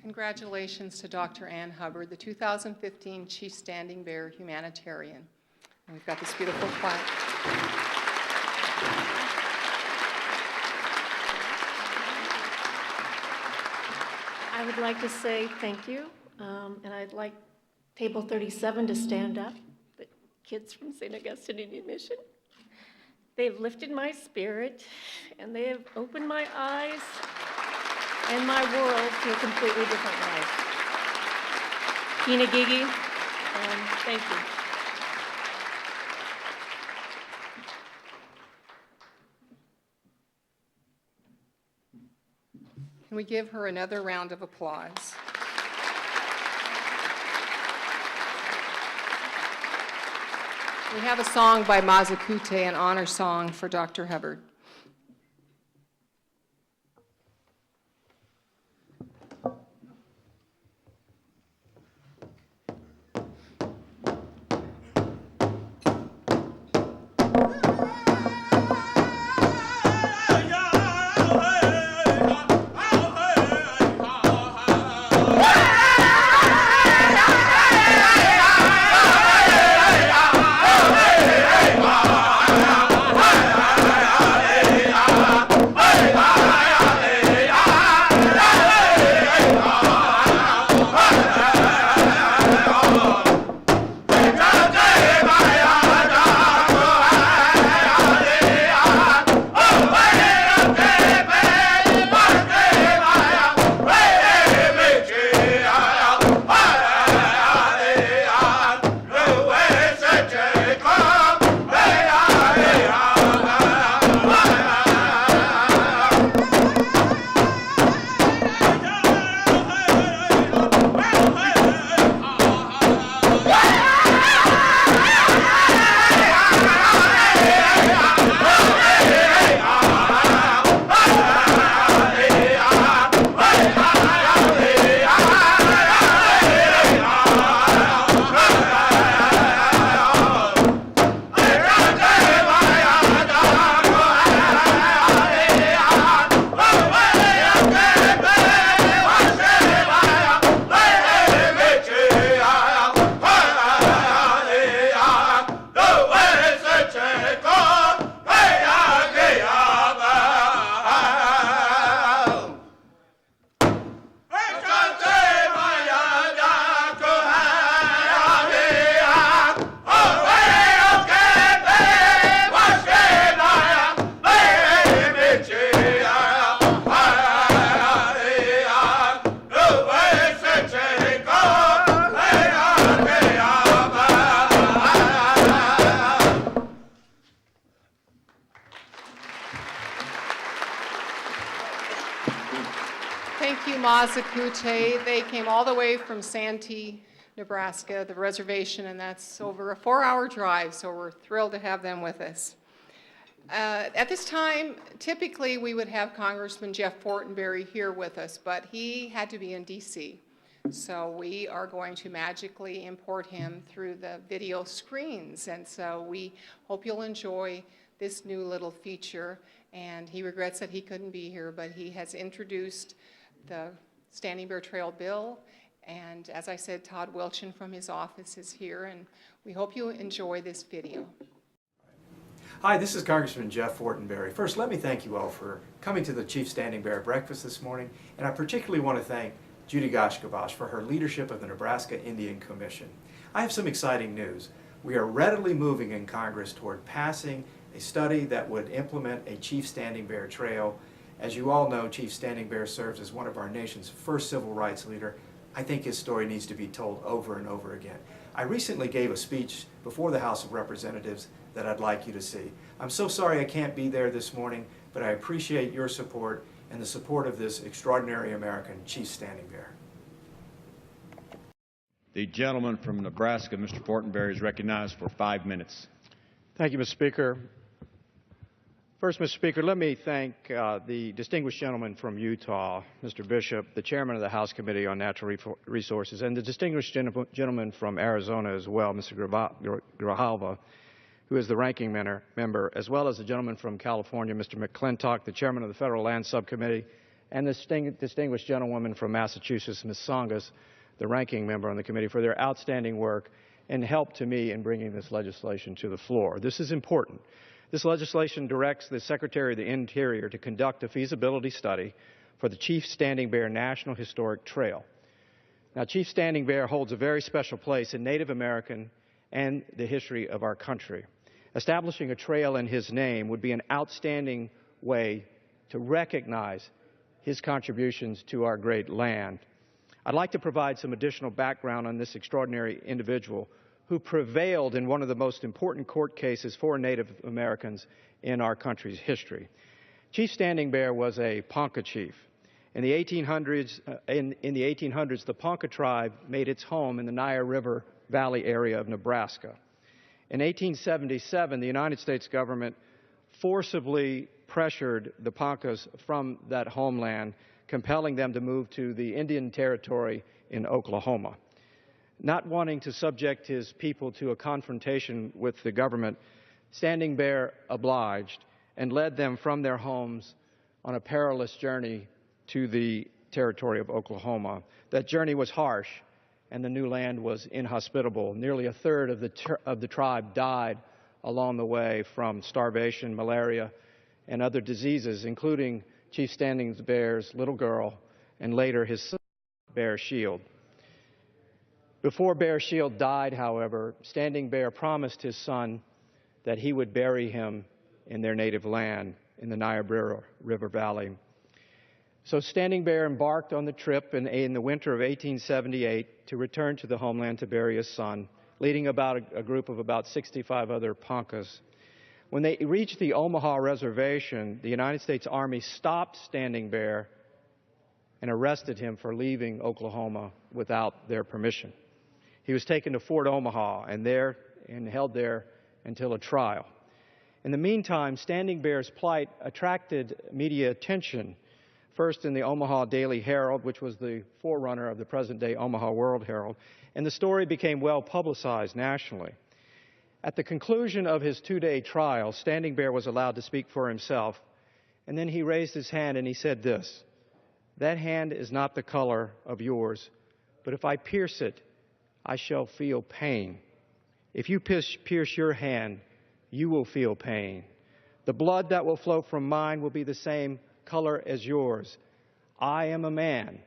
Congratulations to Dr. Ann Hubbard, the 2015 Chief Standing Bear Humanitarian. And we've got this beautiful plaque. I would like to say thank you, and I'd like Table 37 to stand up, the kids from St. Augustine Indian Mission. They've lifted my spirit, and they have opened my eyes and my world to a completely different life. Kina Gigi, thank you. Can we give her another round of applause? We have a song by Mazakute, an honor song for Dr. Hubbard. Thank you, Mazakute. They came all the way from SANTEE, Nebraska, the reservation, and that's over a 4-hour drive, so we're thrilled to have them with us. At this time, typically we would have Congressman Jeff Fortenberry here with us, but he had to be in D.C., so we are going to magically import him through the video screens, and so we hope you'll enjoy this new little feature. And he regrets that he couldn't be here, but he has introduced the Standing Bear Trail bill. And as I said, Todd Wilchin from his office is here, and we hope you enjoy this video. Hi, this is Congressman Jeff Fortenberry. First, let me thank you all for coming to the Chief Standing Bear breakfast this morning, and I particularly want to thank Judy Goshkabosh for her leadership of the Nebraska Indian Commission. I have some exciting news. We are readily moving in Congress toward passing a study that would implement a Chief Standing Bear Trail. As you all know, Chief Standing Bear serves as one of our nation's first civil rights leader. I think his story needs to be told over and over again. I recently gave a speech before the House of Representatives that I'd like you to see. I'm so sorry I can't be there this morning, but I appreciate your support and the support of this extraordinary American Chief Standing Bear. The gentleman from Nebraska, Mr. Fortenberry, is recognized for 5 minutes. Thank you, Mr. Speaker. First, Mr. Speaker, let me thank the distinguished gentleman from Utah, Mr. Bishop, the chairman of the House Committee on Natural Resources, and the distinguished gentleman from Arizona as well, Mr. Grijalva, who is the ranking member, as well as the gentleman from California, Mr. McClintock, the chairman of the Federal Land Subcommittee, and the distinguished gentlewoman from Massachusetts, Ms. Tsongas, the ranking member on the committee, for their outstanding work and help to me in bringing this legislation to the floor. This is important. This legislation directs the Secretary of the Interior to conduct a feasibility study for the Chief Standing Bear National Historic Trail. Now, Chief Standing Bear holds a very special place in Native American and the history of our country. Establishing a trail in his name would be an outstanding way to recognize his contributions to our great land. I'd like to provide some additional background on this extraordinary individual who prevailed in one of the most important court cases for Native Americans in our country's history. Chief Standing Bear was a Ponca chief. In the 1800s, the Ponca tribe made its home in the Nile River Valley area of Nebraska. In 1877, the United States government forcibly pressured the Poncas from that homeland, compelling them to move to the Indian Territory in Oklahoma. Not wanting to subject his people to a confrontation with the government, Standing Bear obliged and led them from their homes on a perilous journey to the territory of Oklahoma. That journey was harsh, and the new land was inhospitable. Nearly a third of the tribe died along the way from starvation, malaria, and other diseases, including Chief Standing Bear's little girl and later his son, Bear Shield. Before Bear Shield died, however, Standing Bear promised his son that he would bury him in their native land in the Nile River Valley. So Standing Bear embarked on the trip in the winter of 1878 to return to the homeland to bury his son, leading a group of about 65 other Poncas. When they reached the Omaha Reservation, the United States Army stopped Standing Bear and arrested him for leaving Oklahoma without their permission. He was taken to Fort Omaha and held there until a trial. In the meantime, Standing Bear's plight attracted media attention, first in the Omaha Daily Herald, which was the forerunner of the present-day Omaha World Herald, and the story became well publicized nationally. At the conclusion of his 2-day trial, Standing Bear was allowed to speak for himself, and then he raised his hand and he said this: "That hand is not the color of yours, but if I pierce it, I shall feel pain. If you pierce your hand, you will feel pain. The blood that will flow from mine will be the same color as yours. I am a man.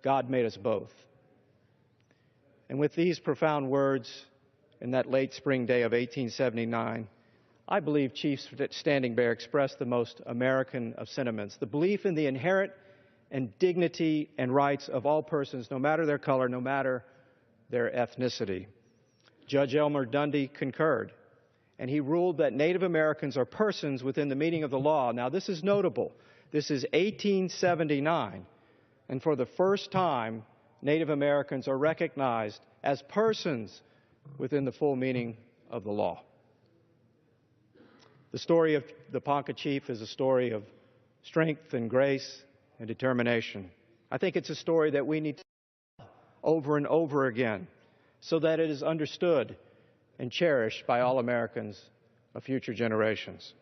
God made us both." And with these profound words, in that late spring day of 1879, I believe Chief Standing Bear expressed the most American of sentiments, the belief in the inherent and dignity and rights of all persons, no matter their color, no matter their ethnicity. Judge Elmer Dundy concurred, and he ruled that Native Americans are persons within the meaning of the law. Now, this is notable. This is 1879. And for the first time, Native Americans are recognized as persons within the full meaning of the law. The story of the Ponca Chief is a story of strength and grace and determination. I think it's a story that we need to tell over and over again so that it is understood and cherished by all Americans of future generations.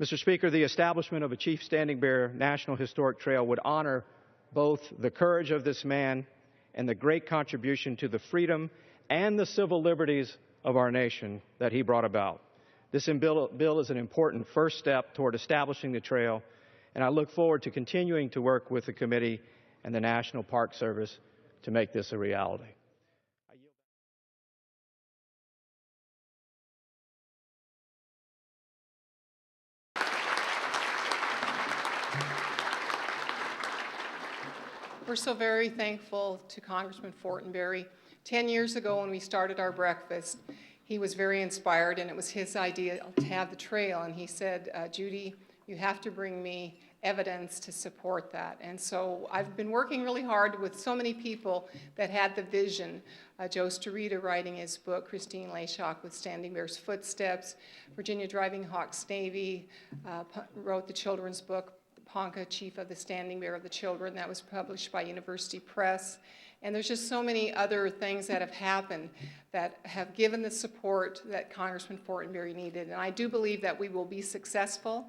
Mr. Speaker, the establishment of a Chief Standing Bear National Historic Trail would honor both the courage of this man and the great contribution to the freedom and the civil liberties of our nation that he brought about. This bill is an important first step toward establishing the trail, and I look forward to continuing to work with the committee and the National Park Service to make this a reality. We're so very thankful to Congressman Fortenberry. 10 years ago when we started our breakfast, he was very inspired, and it was his idea to have the trail. And he said, Judy, you have to bring me evidence to support that. And so I've been working really hard with so many people that had the vision. Joe Starita writing his book, Christine Layshock with Standing Bear's Footsteps, Virginia Driving Hawks Navy wrote the children's book, Ponca, Chief of the Standing Bear of the Children. That was published by University Press. And there's just so many other things that have happened that have given the support that Congressman Fortenberry needed. And I do believe that we will be successful.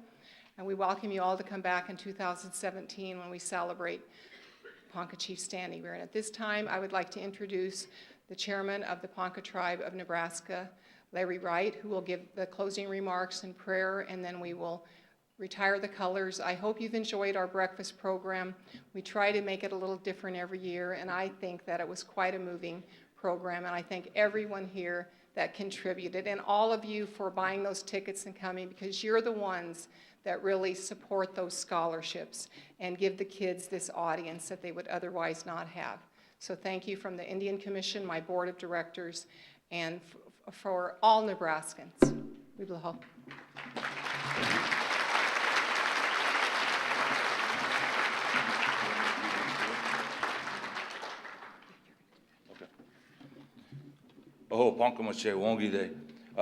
And we welcome you all to come back in 2017 when we celebrate Ponca Chief Standing Bear. And at this time, I would like to introduce the chairman of the Ponca Tribe of Nebraska, Larry Wright, who will give the closing remarks and prayer, and then we will retire the colors. I hope you've enjoyed our breakfast program. We try to make it a little different every year, and I think that it was quite a moving program, and I thank everyone here that contributed, and all of you for buying those tickets and coming, because you're the ones that really support those scholarships and give the kids this audience that they would otherwise not have. So thank you from the Indian Commission, my board of directors, and for all Nebraskans. We will hope. Oh, Ponca-We Wongi Day.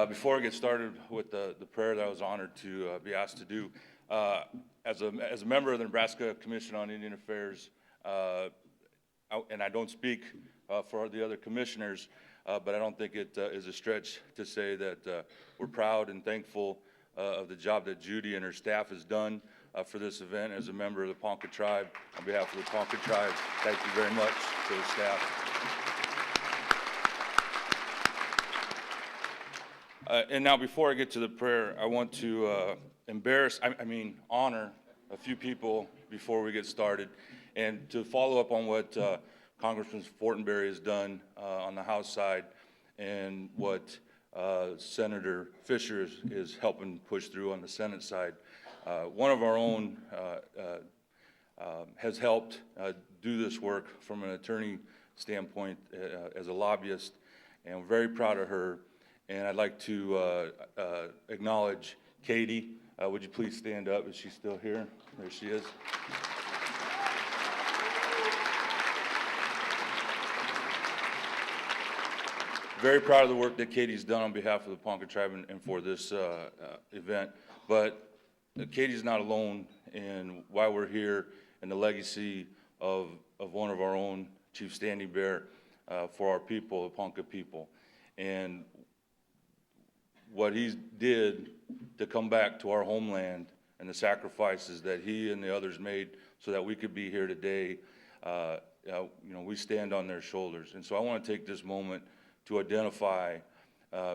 Before I get started with the prayer that I was honored to be asked to do, as a member of the Nebraska Commission on Indian Affairs, and I don't speak for the other commissioners, but I don't think it is a stretch to say that we're proud and thankful of the job that Judy and her staff has done for this event. As a member of the Ponca Tribe, on behalf of the Ponca Tribe, thank you very much to the staff. And now, before I get to the prayer, I want to honor a few people before we get started, and to follow up on what Congressman Fortenberry has done on the House side, and what Senator Fisher is helping push through on the Senate side. One of our own has helped do this work from an attorney standpoint as a lobbyist, and we're very proud of her. And I'd like to acknowledge Katie. Would you please stand up? Is she still here? There she is. Very proud of the work that Katie's done on behalf of the Ponca Tribe and for this event. But Katie's not alone in why we're here, and the legacy of one of our own, Chief Standing Bear, for our people, the Ponca people. And what he did to come back to our homeland, and the sacrifices that he and the others made so that we could be here today, we stand on their shoulders. And so I want to take this moment to identify,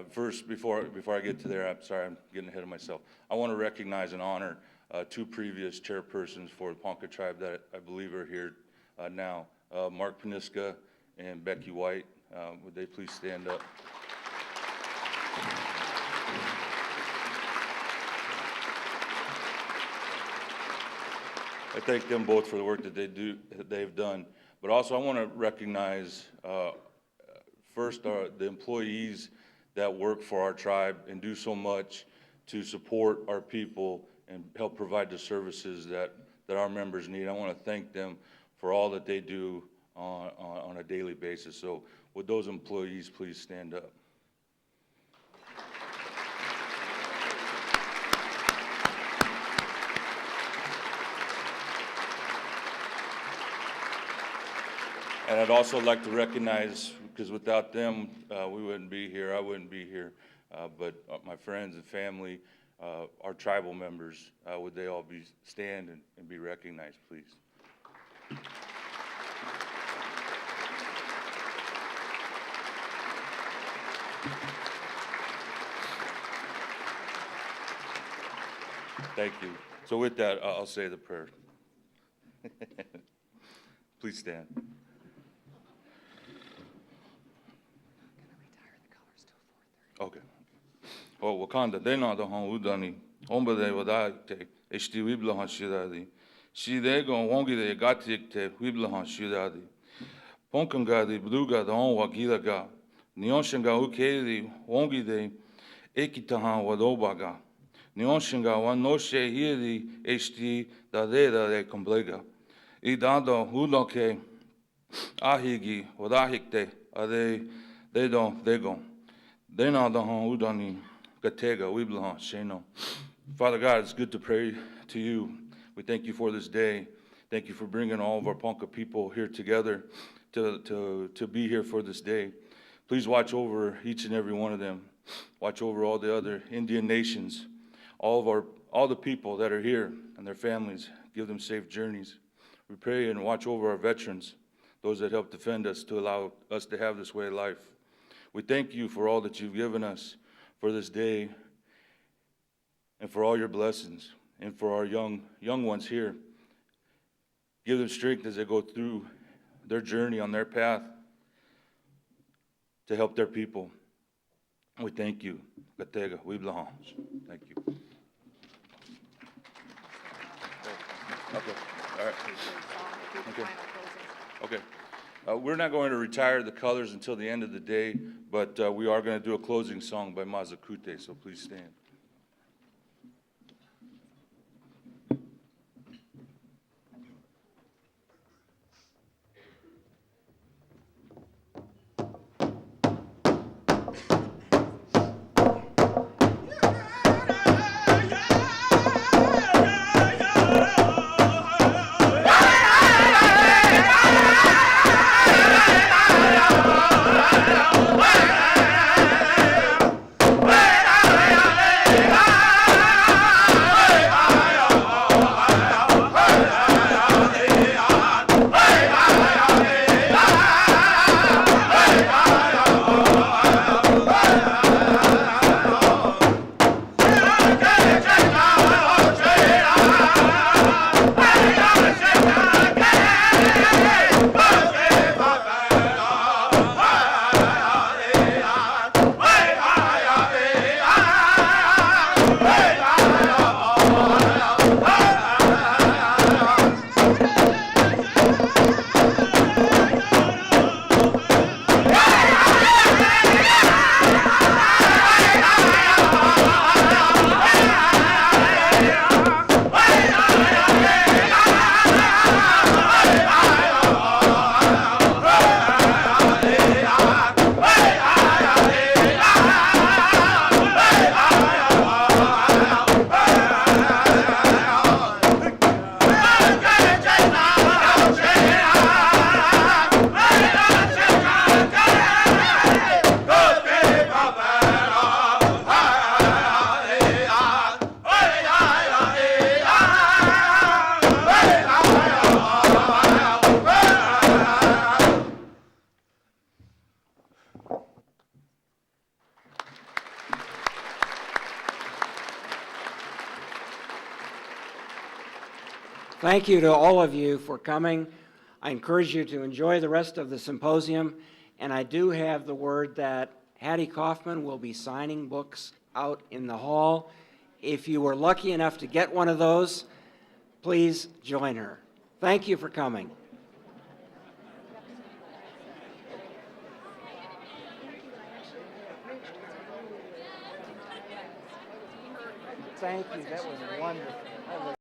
first, before I get to there, I'm sorry, I'm getting ahead of myself. I want to recognize and honor two previous chairpersons for the Ponca Tribe that I believe are here now, Mark Paniska and Becky White. Would they please stand up? I thank them both for the work that they've done. But also I want to recognize first the employees that work for our tribe and do so much to support our people and help provide the services that our members need. I want to thank them for all that they do on a daily basis. So would those employees please stand up? And I'd also like to recognize, because without them, we wouldn't be here, I wouldn't be here, but my friends and family, our tribal members, would they all stand and be recognized, please? Thank you. So with that, I'll say the prayer. Please stand. Okay. O wakanda dena da han udani omba de wadate esti wibla han shidadi si de gon wongi de gatik te wibla han shidadi ponkanga de bluga da on wagira ga nionshinga ukeli wongi de ekita han wadobaga nionshinga wan no she hiri esti da de komplega I dando huloke ahigi wadahikte ade de don de gon. Father God, it's good to pray to you. We thank you for this day. Thank you for bringing all of our Ponca people here together to be here for this day. Please watch over each and every one of them. Watch over all the other Indian nations, all the people that are here and their families. Give them safe journeys. We pray and watch over our veterans, those that help defend us to allow us to have this way of life. We thank you for all that you've given us for this day and for all your blessings and for our young ones here. Give them strength as they go through their journey on their path to help their people. We thank you. Thank you. Okay. All right. Okay. Okay. We're not going to retire the colors until the end of the day, but we are going to do a closing song by Mazakute, so please stand. Thank you to all of you for coming. I encourage you to enjoy the rest of the symposium, and I do have the word that Hattie Kauffman will be signing books out in the hall. If you were lucky enough to get one of those, please join her. Thank you for coming. Thank you. That was wonderful.